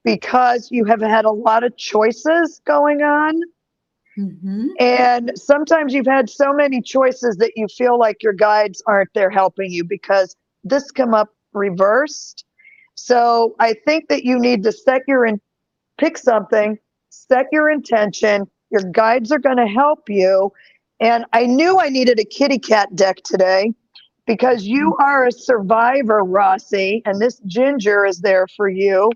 because you have had a lot of choices going on. And sometimes you've had so many choices that you feel like your guides aren't there helping you because this come up reversed. So I think that you need to pick something, set your intention. Your guides are going to help you. And I knew I needed a kitty cat deck today because you are a survivor, Rossi, and this ginger is there for you.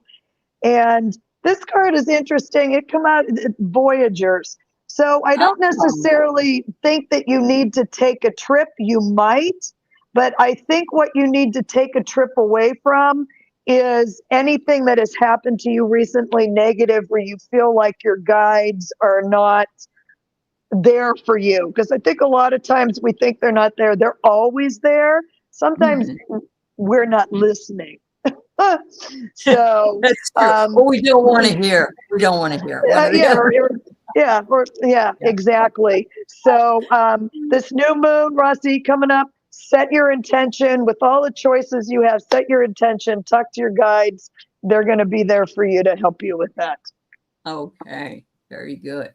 And this card is interesting. It come out Voyagers. So I don't necessarily think that you need to take a trip. You might, but I think what you need to take a trip away from is anything that has happened to you recently negative where you feel like your guides are not there for you. Because I think a lot of times we think they're not there. They're always there. Sometimes we're not listening. So that's true. We don't want to hear. We don't want to hear. Yeah, exactly. So this new moon, Rossi, coming up, set your intention with all the choices you have. Set your intention, talk to your guides. They're going to be there for you to help you with that. Okay, very good.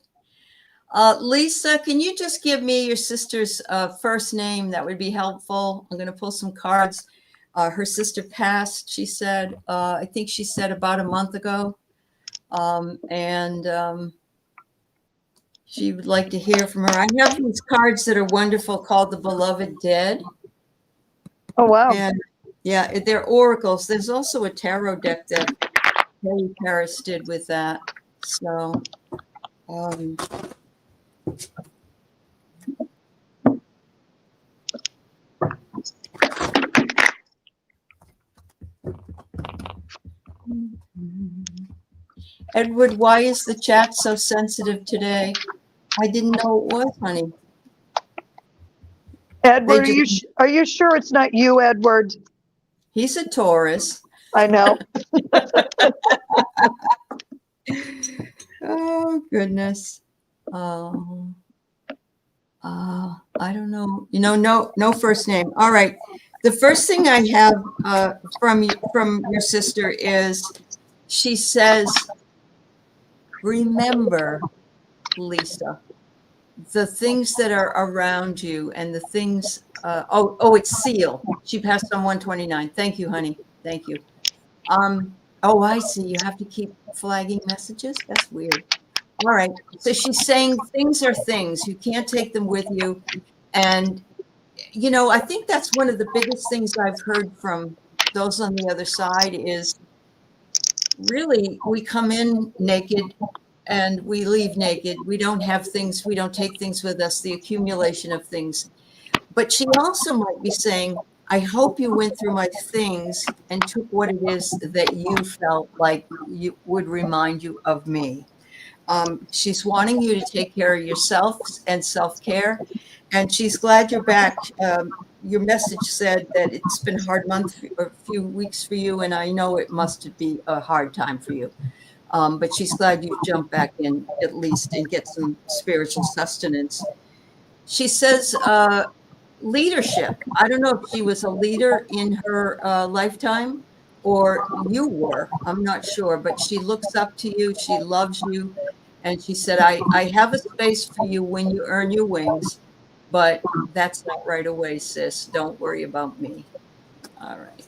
Lisa, can you just give me your sister's first name? That would be helpful. I'm going to pull some cards. Her sister passed, she said, I think she said about a month ago. She would like to hear from her. I have these cards that are wonderful called the Beloved Dead. Oh, wow. And yeah, they're oracles. There's also a tarot deck that Harry Paris did with that. So, Edward, why is the chat so sensitive today? I didn't know it was, honey. Edward, are you sure it's not you, Edward? He's a Taurus. I know. Oh, goodness. I don't know. No first name. All right. The first thing I have from your sister is she says, remember, Lisa, the things that are around you and the things. It's Seal. She passed on 129. Thank you, honey. Thank you. I see. You have to keep flagging messages. That's weird. All right. So she's saying things are things. You can't take them with you. And, I think that's one of the biggest things I've heard from those on the other side is really we come in naked and we leave naked. We don't have things. We don't take things with us, the accumulation of things. But she also might be saying, I hope you went through my things and took what it is that you felt like you would remind you of me. She's wanting you to take care of yourself and self-care, and she's glad you're back. Your message said that it's been a hard month or a few weeks for you, and I know it must be a hard time for you. But she's glad you jumped back in at least and get some spiritual sustenance. She says leadership. I don't know if she was a leader in her lifetime or you were. I'm not sure, but she looks up to you. She loves you. And she said, I have a space for you when you earn your wings, but that's not right away, sis. Don't worry about me. All right.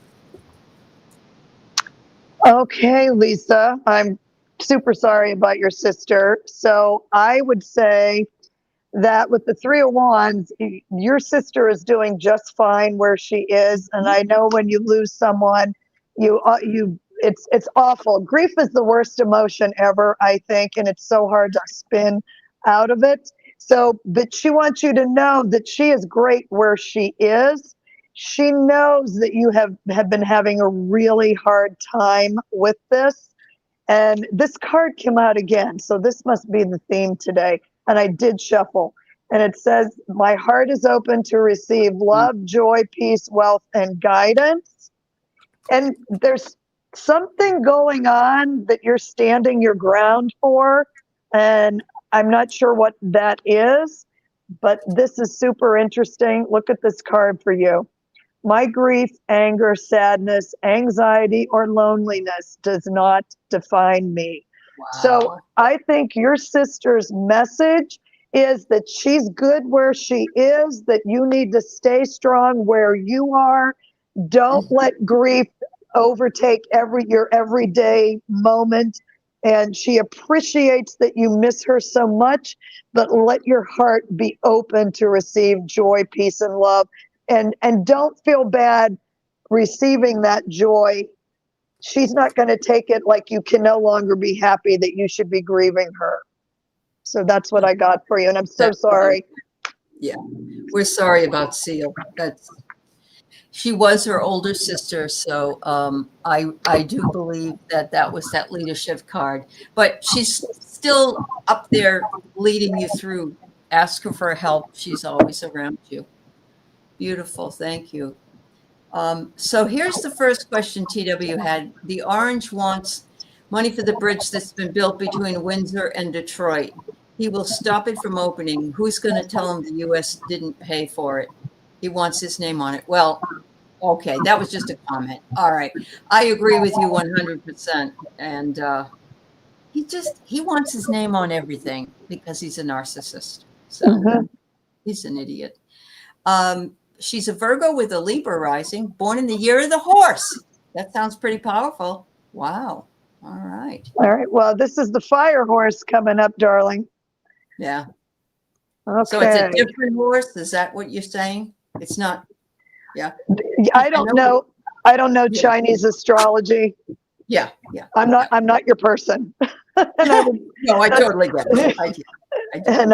Okay, Lisa, I'm super sorry about your sister. So I would say that with the Three of Wands, your sister is doing just fine where she is. And I know when you lose someone, it's awful. Grief is the worst emotion ever, I think, and it's so hard to spin out of it. So, but she wants you to know that she is great where she is. She knows that you have been having a really hard time with this. And this card came out again. So this must be the theme today. And I did shuffle. And it says, my heart is open to receive love, joy, peace, wealth, and guidance. And there's something going on that you're standing your ground for. And I'm not sure what that is, but this is super interesting. Look at this card for you. My grief, anger, sadness, anxiety, or loneliness does not define me. Wow. So I think your sister's message is that she's good where she is, that you need to stay strong where you are. Don't let grief overtake your everyday moment. And she appreciates that you miss her so much, but let your heart be open to receive joy, peace, and love. And don't feel bad receiving that joy. She's not going to take it like you can no longer be happy that you should be grieving her. So that's what I got for you. And I'm so sorry. Yeah, we're sorry about Seal. She was her older sister. So I do believe that was that leadership card. But she's still up there leading you through. Ask her for help. She's always around you. Beautiful. Thank you. So here's the first question TW had. The orange wants money for the bridge that's been built between Windsor and Detroit. He will stop it from opening. Who's going to tell him the U.S. didn't pay for it? He wants his name on it. Well, okay, that was just a comment. All right. I agree with you 100%. And he wants his name on everything because he's a narcissist. So Mhm. he's an idiot. She's a Virgo with a Libra rising, born in the year of the horse. That sounds pretty powerful. Wow. All right. All right. Well, this is the fire horse coming up, darling. Yeah. Okay. So it's a different horse. Is that what you're saying? It's not. Yeah. I don't know. I don't know Yeah. Chinese astrology. Yeah. Yeah. I'm not your person. And I would, No, I totally get it. I do. and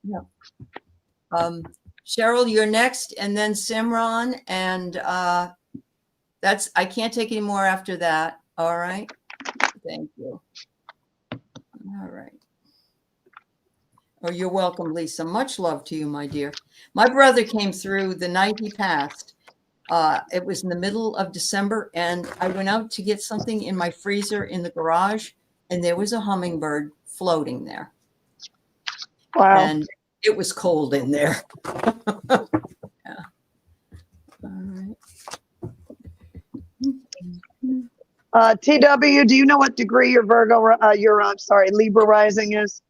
Yeah. Cheryl, you're next, and then Simran, and I can't take any more after that. All right. Thank you. All right. Oh, you're welcome, Lisa. Much love to you, my dear. My brother came through the night he passed. It was in the middle of December, and I went out to get something in my freezer in the garage, and there was a hummingbird floating there. wow. And it was cold in there. Yeah. All right. TW, do you know what degree your Libra rising is?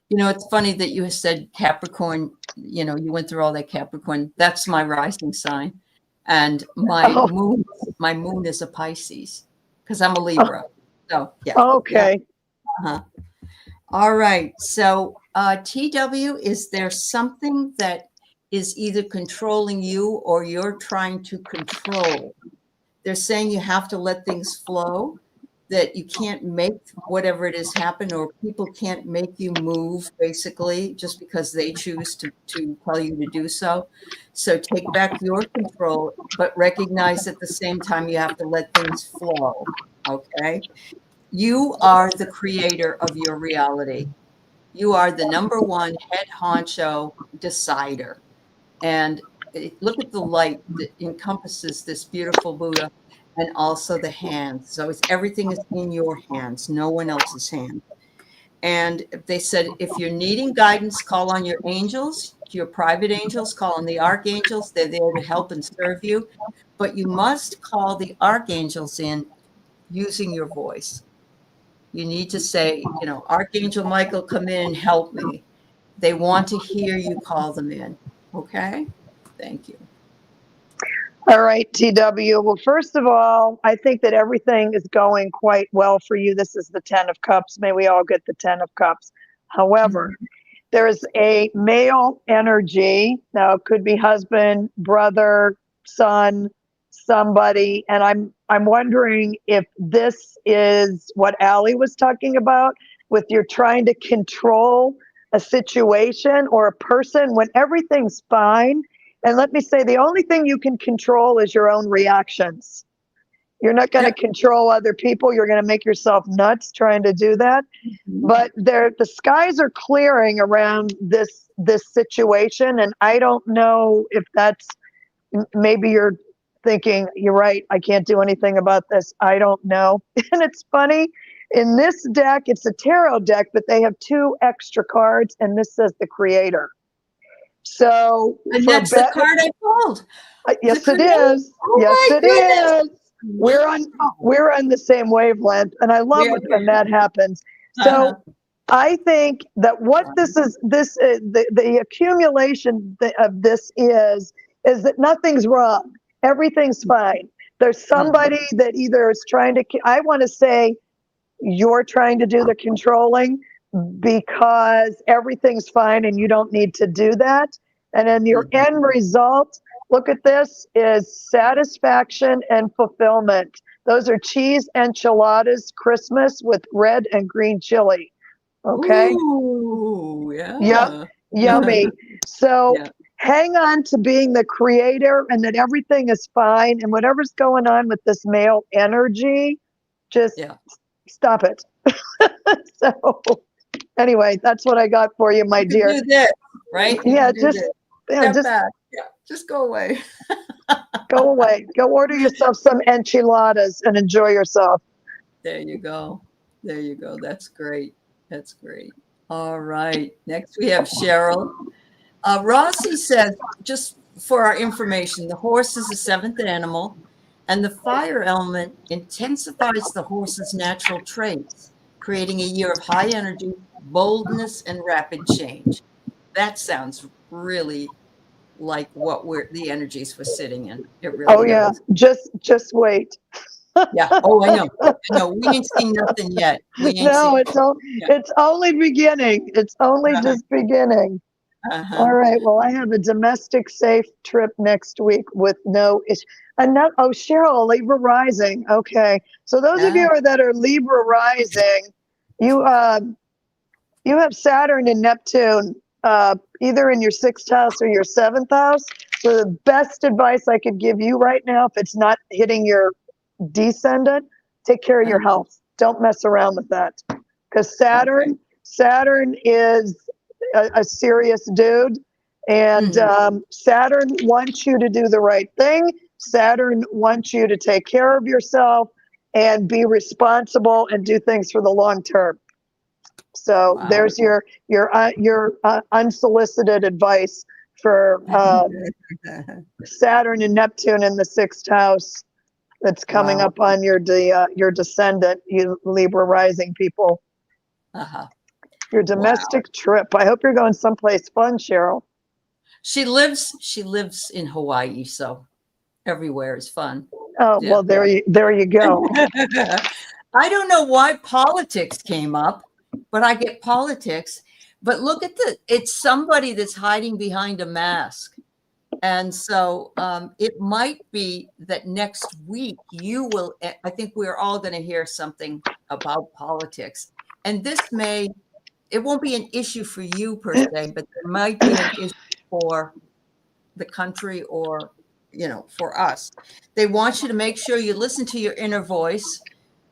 You know, it's funny that you said Capricorn. You know, you went through all that Capricorn. That's my rising sign, and my moon is a Pisces because I'm a Libra. So yeah. Okay. Yeah. Uh-huh. All right. So TW, is there something that is either controlling you or you're trying to control? They're saying you have to let things flow, that you can't make whatever it is happen, or people can't make you move, basically, just because they choose to tell you to do so. So take back your control, but recognize at the same time you have to let things flow, okay? You are the creator of your reality. You are the number one head honcho decider. And look at the light that encompasses this beautiful Buddha and also the hands. So everything is in your hands, no one else's hand. And they said, if you're needing guidance, call on your angels, your private angels, call on the archangels. They're there to help and serve you. But you must call the archangels in using your voice. You need to say, you know, Archangel Michael, come in and help me. They want to hear you call them in. Okay? Thank you. All right, TW. Well, first of all, I think that everything is going quite well for you. This is the 10 of Cups. May we all get the 10 of Cups. However, there is a male energy. Now, it could be husband, brother, son, somebody. And I'm wondering if this is what Aley was talking about, with you're trying to control a situation or a person when everything's fine. And let me say, the only thing you can control is your own reactions. You're not going to control other people. You're going to make yourself nuts trying to do that. But the skies are clearing around this situation. And I don't know if that's, maybe you're thinking, you're right, I can't do anything about this. I don't know. And it's funny. In this deck, it's a tarot deck, but they have 2 extra cards. And this says the creator. So, and that's the card I pulled. Yes, it is. Oh, yes, it goodness. is. We're on the same wavelength, and I love it when that happens. So, I think that what this is, the accumulation of this is that nothing's wrong. Everything's fine. There's somebody that either is trying to. I want to say you're trying to do the controlling, because everything's fine and you don't need to do that. And then your end result, look at this, is satisfaction and fulfillment. Those are cheese enchiladas Christmas with red and green chili. Okay? Ooh, yeah. Yep. Yummy. So hang on to being the creator and that everything is fine. And whatever's going on with this male energy, just stop it. So anyway, that's what I got for you, my dear. Do this, right? Just back. Just go away. Go away. Go order yourself some enchiladas and enjoy yourself. There you go. There you go. That's great. That's great. All right. Next we have Cheryl. Rossi says, just for our information, the horse is the seventh animal, and the fire element intensifies the horse's natural traits, creating a year of high energy, boldness, and rapid change. That sounds really like what the energies we're sitting in. It Oh really yeah, does. just wait. Yeah. Oh, I know. I know. We ain't seen nothing yet. We ain't No, seen. Yeah. it's only beginning. It's only Uh-huh. just beginning. Uh-huh. All right. Well, I have a domestic safe trip next week with no issue. Oh, Cheryl, Libra rising. Okay. So those of Ah, you that are Libra rising, you you have Saturn and Neptune either in your sixth house or your seventh house. So the best advice I could give you right now, if it's not hitting your descendant, take care of your health. Don't mess around with that, because okay. Saturn is a serious dude, and Mhm. Saturn wants you to do the right thing. Saturn wants you to take care of yourself and be responsible and do things for the long term. So Wow. there's your unsolicited advice for Saturn and Neptune in the sixth house. That's coming Wow. up on your descendant, you Libra rising people. Uh-huh. Your Wow. domestic trip. I hope you're going someplace fun, Cheryl. She lives in Hawaii, so everywhere is fun. Oh Yeah. well, there you go. I don't know why politics came up, but I get politics. But look at it's somebody that's hiding behind a mask. And so it might be that next week I think we're all going to hear something about politics. And it won't be an issue for you per se, but there might be an issue for the country or, for us. They want you to make sure you listen to your inner voice.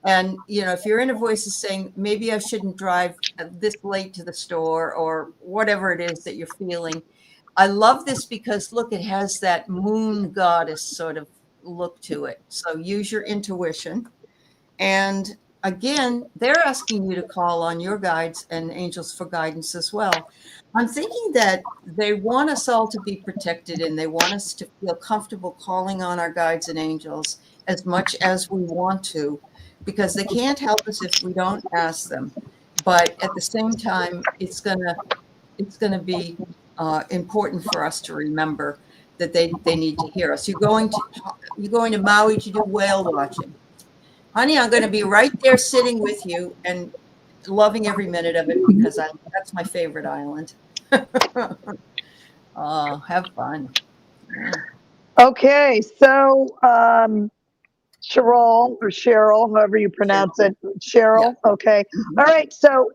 And, if your inner voice is saying, maybe I shouldn't drive this late to the store or whatever it is that you're feeling. I love this because look, it has that moon goddess sort of look to it. So use your intuition. And again, they're asking you to call on your guides and angels for guidance as well. I'm thinking that they want us all to be protected and they want us to feel comfortable calling on our guides and angels as much as we want to, because they can't help us if we don't ask them. But at the same time, it's gonna be important for us to remember that they need to hear us. You're going to Maui to do whale watching. Honey, I'm going to be right there sitting with you and loving every minute of it because that's my favorite island. Have fun. Yeah. Okay, so Cheryl, however you pronounce Cheryl. it, Yeah. Cheryl. Okay, Mhm. all right. So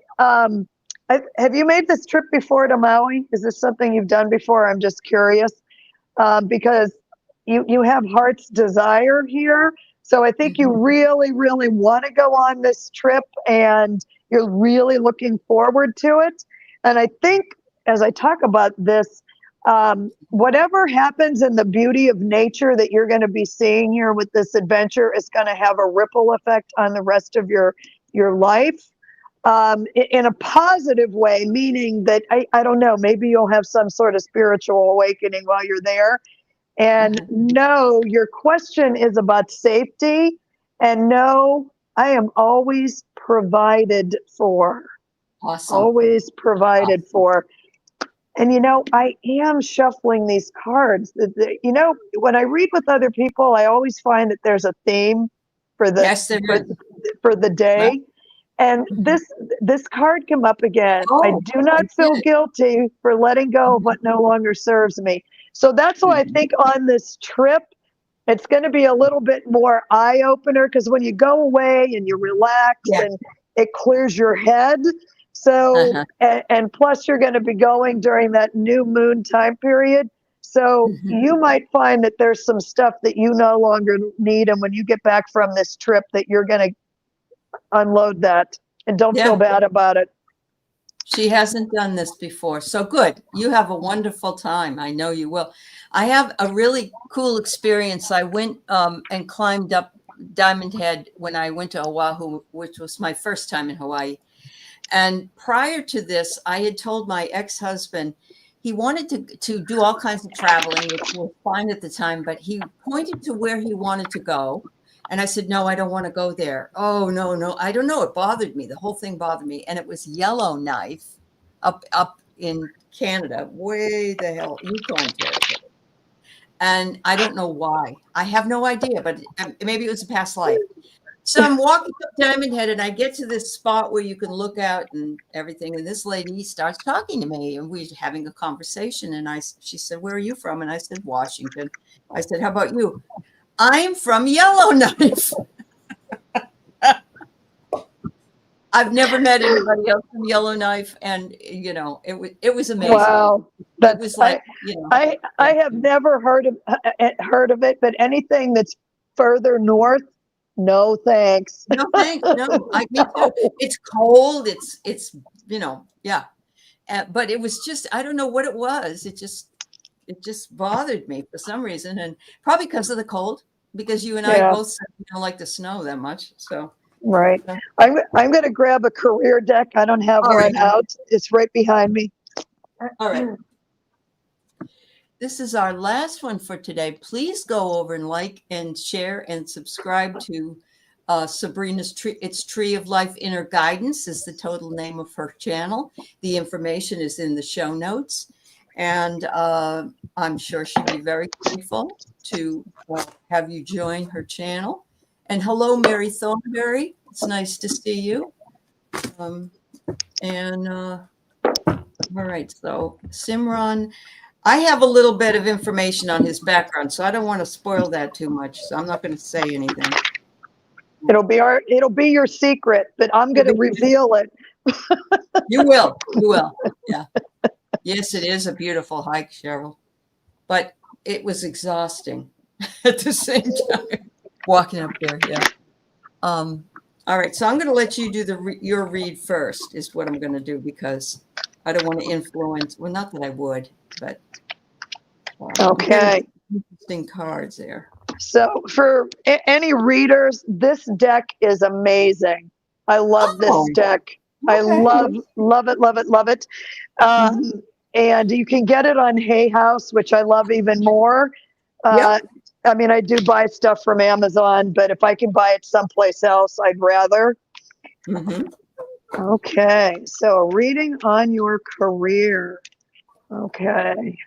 have you made this trip before to Maui? Is this something you've done before? I'm just curious because you have heart's desire here. So I think you Mhm. really, really want to go on this trip and you're really looking forward to it. And I think as I talk about this, whatever happens in the beauty of nature that you're going to be seeing here with this adventure is going to have a ripple effect on the rest of your life in a positive way, meaning that I don't know, maybe you'll have some sort of spiritual awakening while you're there. And Uh-huh. no, your question is about safety. And no, I am always provided for, Awesome. always provided Awesome. for. And I am shuffling these cards. When I read with other people, I always find that there's a theme for the Yes, there for, is. for the Well, day. And mhm. this card came up again. I Oh, do not I get feel it. guilty for letting go of what no longer serves me. So that's why I Mhm. think on this trip, it's going to be a little bit more eye opener because when you go away and you relax Yeah. and it clears your head. So, Uh-huh. and plus you're going to be going during that new moon time period. So Mhm. you might find that there's some stuff that you no longer need. And when you get back from this trip, that you're going to unload that and don't feel Yeah. bad about it. She hasn't done this before. So good. You have a wonderful time. I know you will. I have a really cool experience. I went and climbed up Diamond Head when I went to Oahu, which was my first time in Hawaii. And prior to this, I had told my ex-husband he wanted to do all kinds of traveling, which was fine at the time, but he pointed to where he wanted to go. And I said, no, I don't want to go there. Oh, no, I don't know. It bothered me. The whole thing bothered me. And it was Yellowknife up in Canada, way the hell, Yukon territory. And I don't know why. I have no idea, but maybe it was a past life. So I'm walking up Diamond Head and I get to this spot where you can look out and everything. And this lady starts talking to me and we're having a conversation. And she said, where are you from? And I said, Washington. I said, how about you? I'm from Yellowknife. I've never met anybody else from Yellowknife. And, you know, it was amazing. Wow. It was like, you know. I have never heard of it, but anything that's further north, no thanks. No thanks. No, me too. It's cold. It's you know, yeah. But it was just, I don't know what it was. It just bothered me for some reason, and probably because of the cold. Because you and I both said we don't like the snow that much. So right. I'm going to grab a career deck. I don't have one out. It's right behind me. All right. This is our last one for today. Please go over and like and share and subscribe to Sabrina's Tree. It's Tree of Life Inner Guidance is the total name of her channel. The information is in the show notes. And I'm sure she'd be very grateful to have you join her channel. And hello, Mary Thornberry. It's nice to see you. All right, so Simran, I have a little bit of information on his background, so I don't want to spoil that too much. So I'm not going to say anything. It'll be your secret, but I'm going to reveal it. You will. Yeah. Yes, it is a beautiful hike, Cheryl, but it was exhausting at the same time walking up there. Yeah. All right, so I'm going to let you do your read first. Is what I'm going to do because I don't want to influence. Well, not that I would, but okay. Interesting cards there. So for any readers, this deck is amazing. I love this deck. Okay. I love it. And you can get it on Hay House, which I love even more. I mean, I do buy stuff from Amazon, but if I can buy it someplace else, I'd rather. Okay, so a reading on your career. Okay.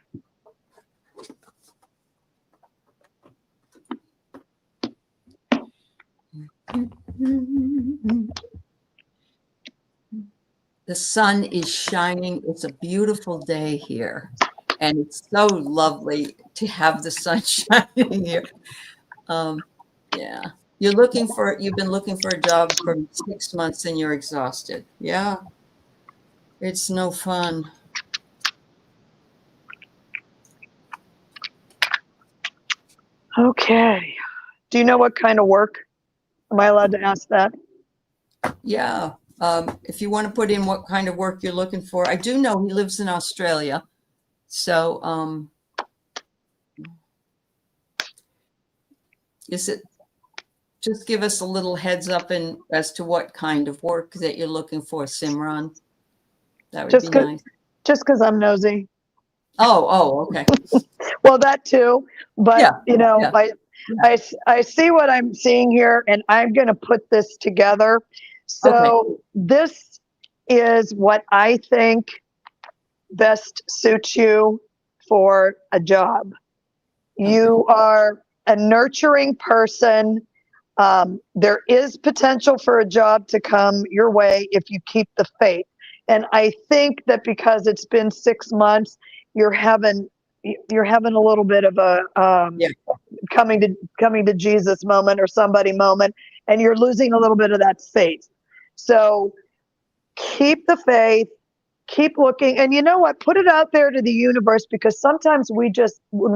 The sun is shining. It's a beautiful day here. And it's so lovely to have the sun shining here. Yeah. You've been looking for a job for 6 months and you're exhausted. Yeah. It's no fun. Okay. Do you know what kind of work? Am I allowed to ask that? Yeah. If you want to put in what kind of work you're looking for, I do know he lives in Australia. So, just give us a little heads up as to what kind of work that you're looking for, Simran. That would be nice. Just because I'm nosy. Oh, okay. Well, that too, but I see what I'm seeing here, and I'm going to put this together. So this is what I think best suits you for a job. You are a nurturing person. There is potential for a job to come your way if you keep the faith. And I think that because it's been 6 months, you're having a little bit of a coming to Jesus moment or somebody moment, and you're losing a little bit of that faith. So keep the faith, keep looking, and you know what? Put it out there to the universe, because sometimes when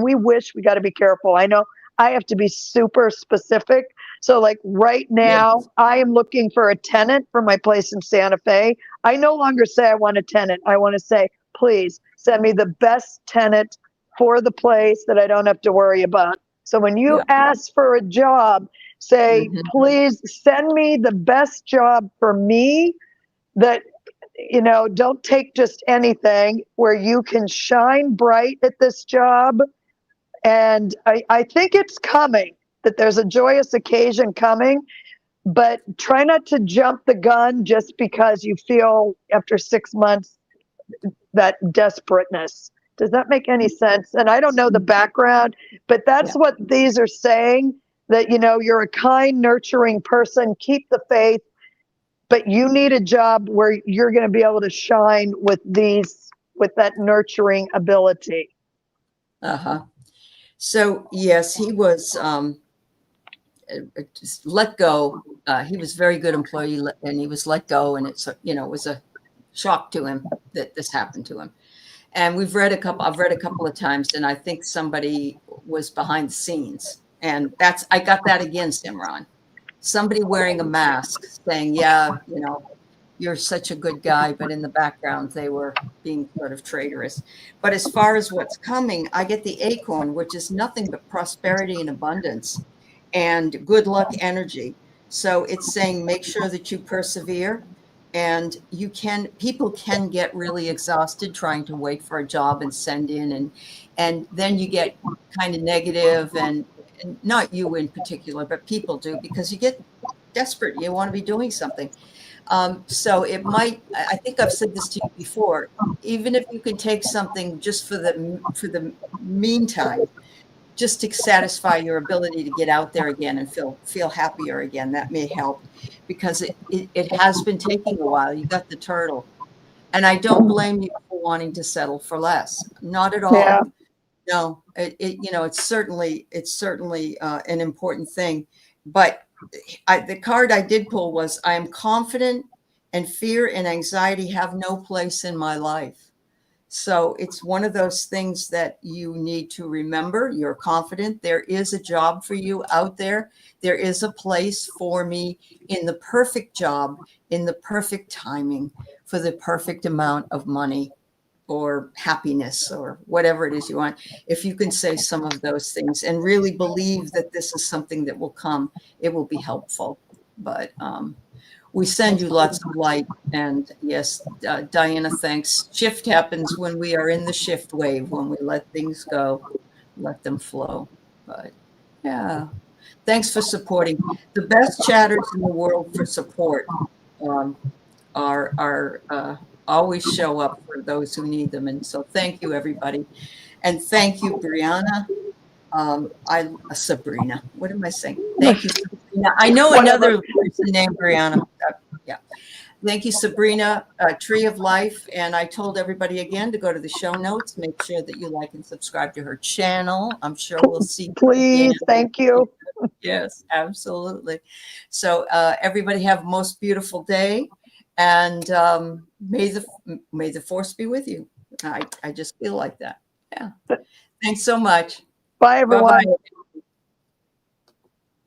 we wish, we got to be careful. I know I have to be super specific. So like right now, I am looking for a tenant for my place in Santa Fe. I no longer say I want a tenant. I want to say, please send me the best tenant for the place that I don't have to worry about. So when you ask for a job, say, please send me the best job for me that don't take just anything, where you can shine bright at this job. And I think it's coming, that there's a joyous occasion coming, but try not to jump the gun just because you feel after 6 months that desperateness. Does that make any sense? And I don't know the background, but that's what these are saying, that, you're a kind, nurturing person, keep the faith, but you need a job where you're going to be able to shine with that nurturing ability. Uh-huh. So yes, he was just let go. He was a very good employee, and he was let go, and it was a shock to him that this happened to him. And I've read a couple of times, and I think somebody was behind the scenes, and I got that again, Simran. Somebody wearing a mask saying, yeah, you're such a good guy, but in the background they were being sort of traitorous. But as far as what's coming, I get the acorn, which is nothing but prosperity and abundance and good luck energy. So it's saying make sure that you persevere, and people can get really exhausted trying to wait for a job and send in, and then you get kind of negative, and not you in particular, but people do, because you get desperate. You want to be doing something. So it might, I think I've said this to you before, even if you can take something just for the meantime, just to satisfy your ability to get out there again and feel happier again, that may help, because it has been taking a while. You got the turtle, and I don't blame you for wanting to settle for less. Not at all. Yeah. No, it's certainly an important thing. But the card I did pull was, I am confident, and fear and anxiety have no place in my life. So it's one of those things that you need to remember. You're confident. There is a job for you out there. There is a place for me in the perfect job, in the perfect timing, for the perfect amount of money or happiness or whatever it is you want. If you can say some of those things and really believe that this is something that will come, it will be helpful. But we send you lots of light. And yes, Diana, thanks. Shift happens when we are in the shift wave, when we let things go, let them flow. But yeah, thanks for supporting. The best chatters in the world for support are always show up for those who need them. And so thank you, everybody. And thank you, Brianna. Sabrina, what am I saying? Thank you, Sabrina. I know another person named Brianna. Yeah. Thank you, Sabrina, Tree of Life. And I told everybody again to go to the show notes, make sure that you like and subscribe to her channel. I'm sure we'll see you Please, again. thank you. Yes, absolutely. So everybody have a most beautiful day, and may the force be with you. I just feel like that. Yeah. Thanks so much. Bye, everyone. Bye-bye.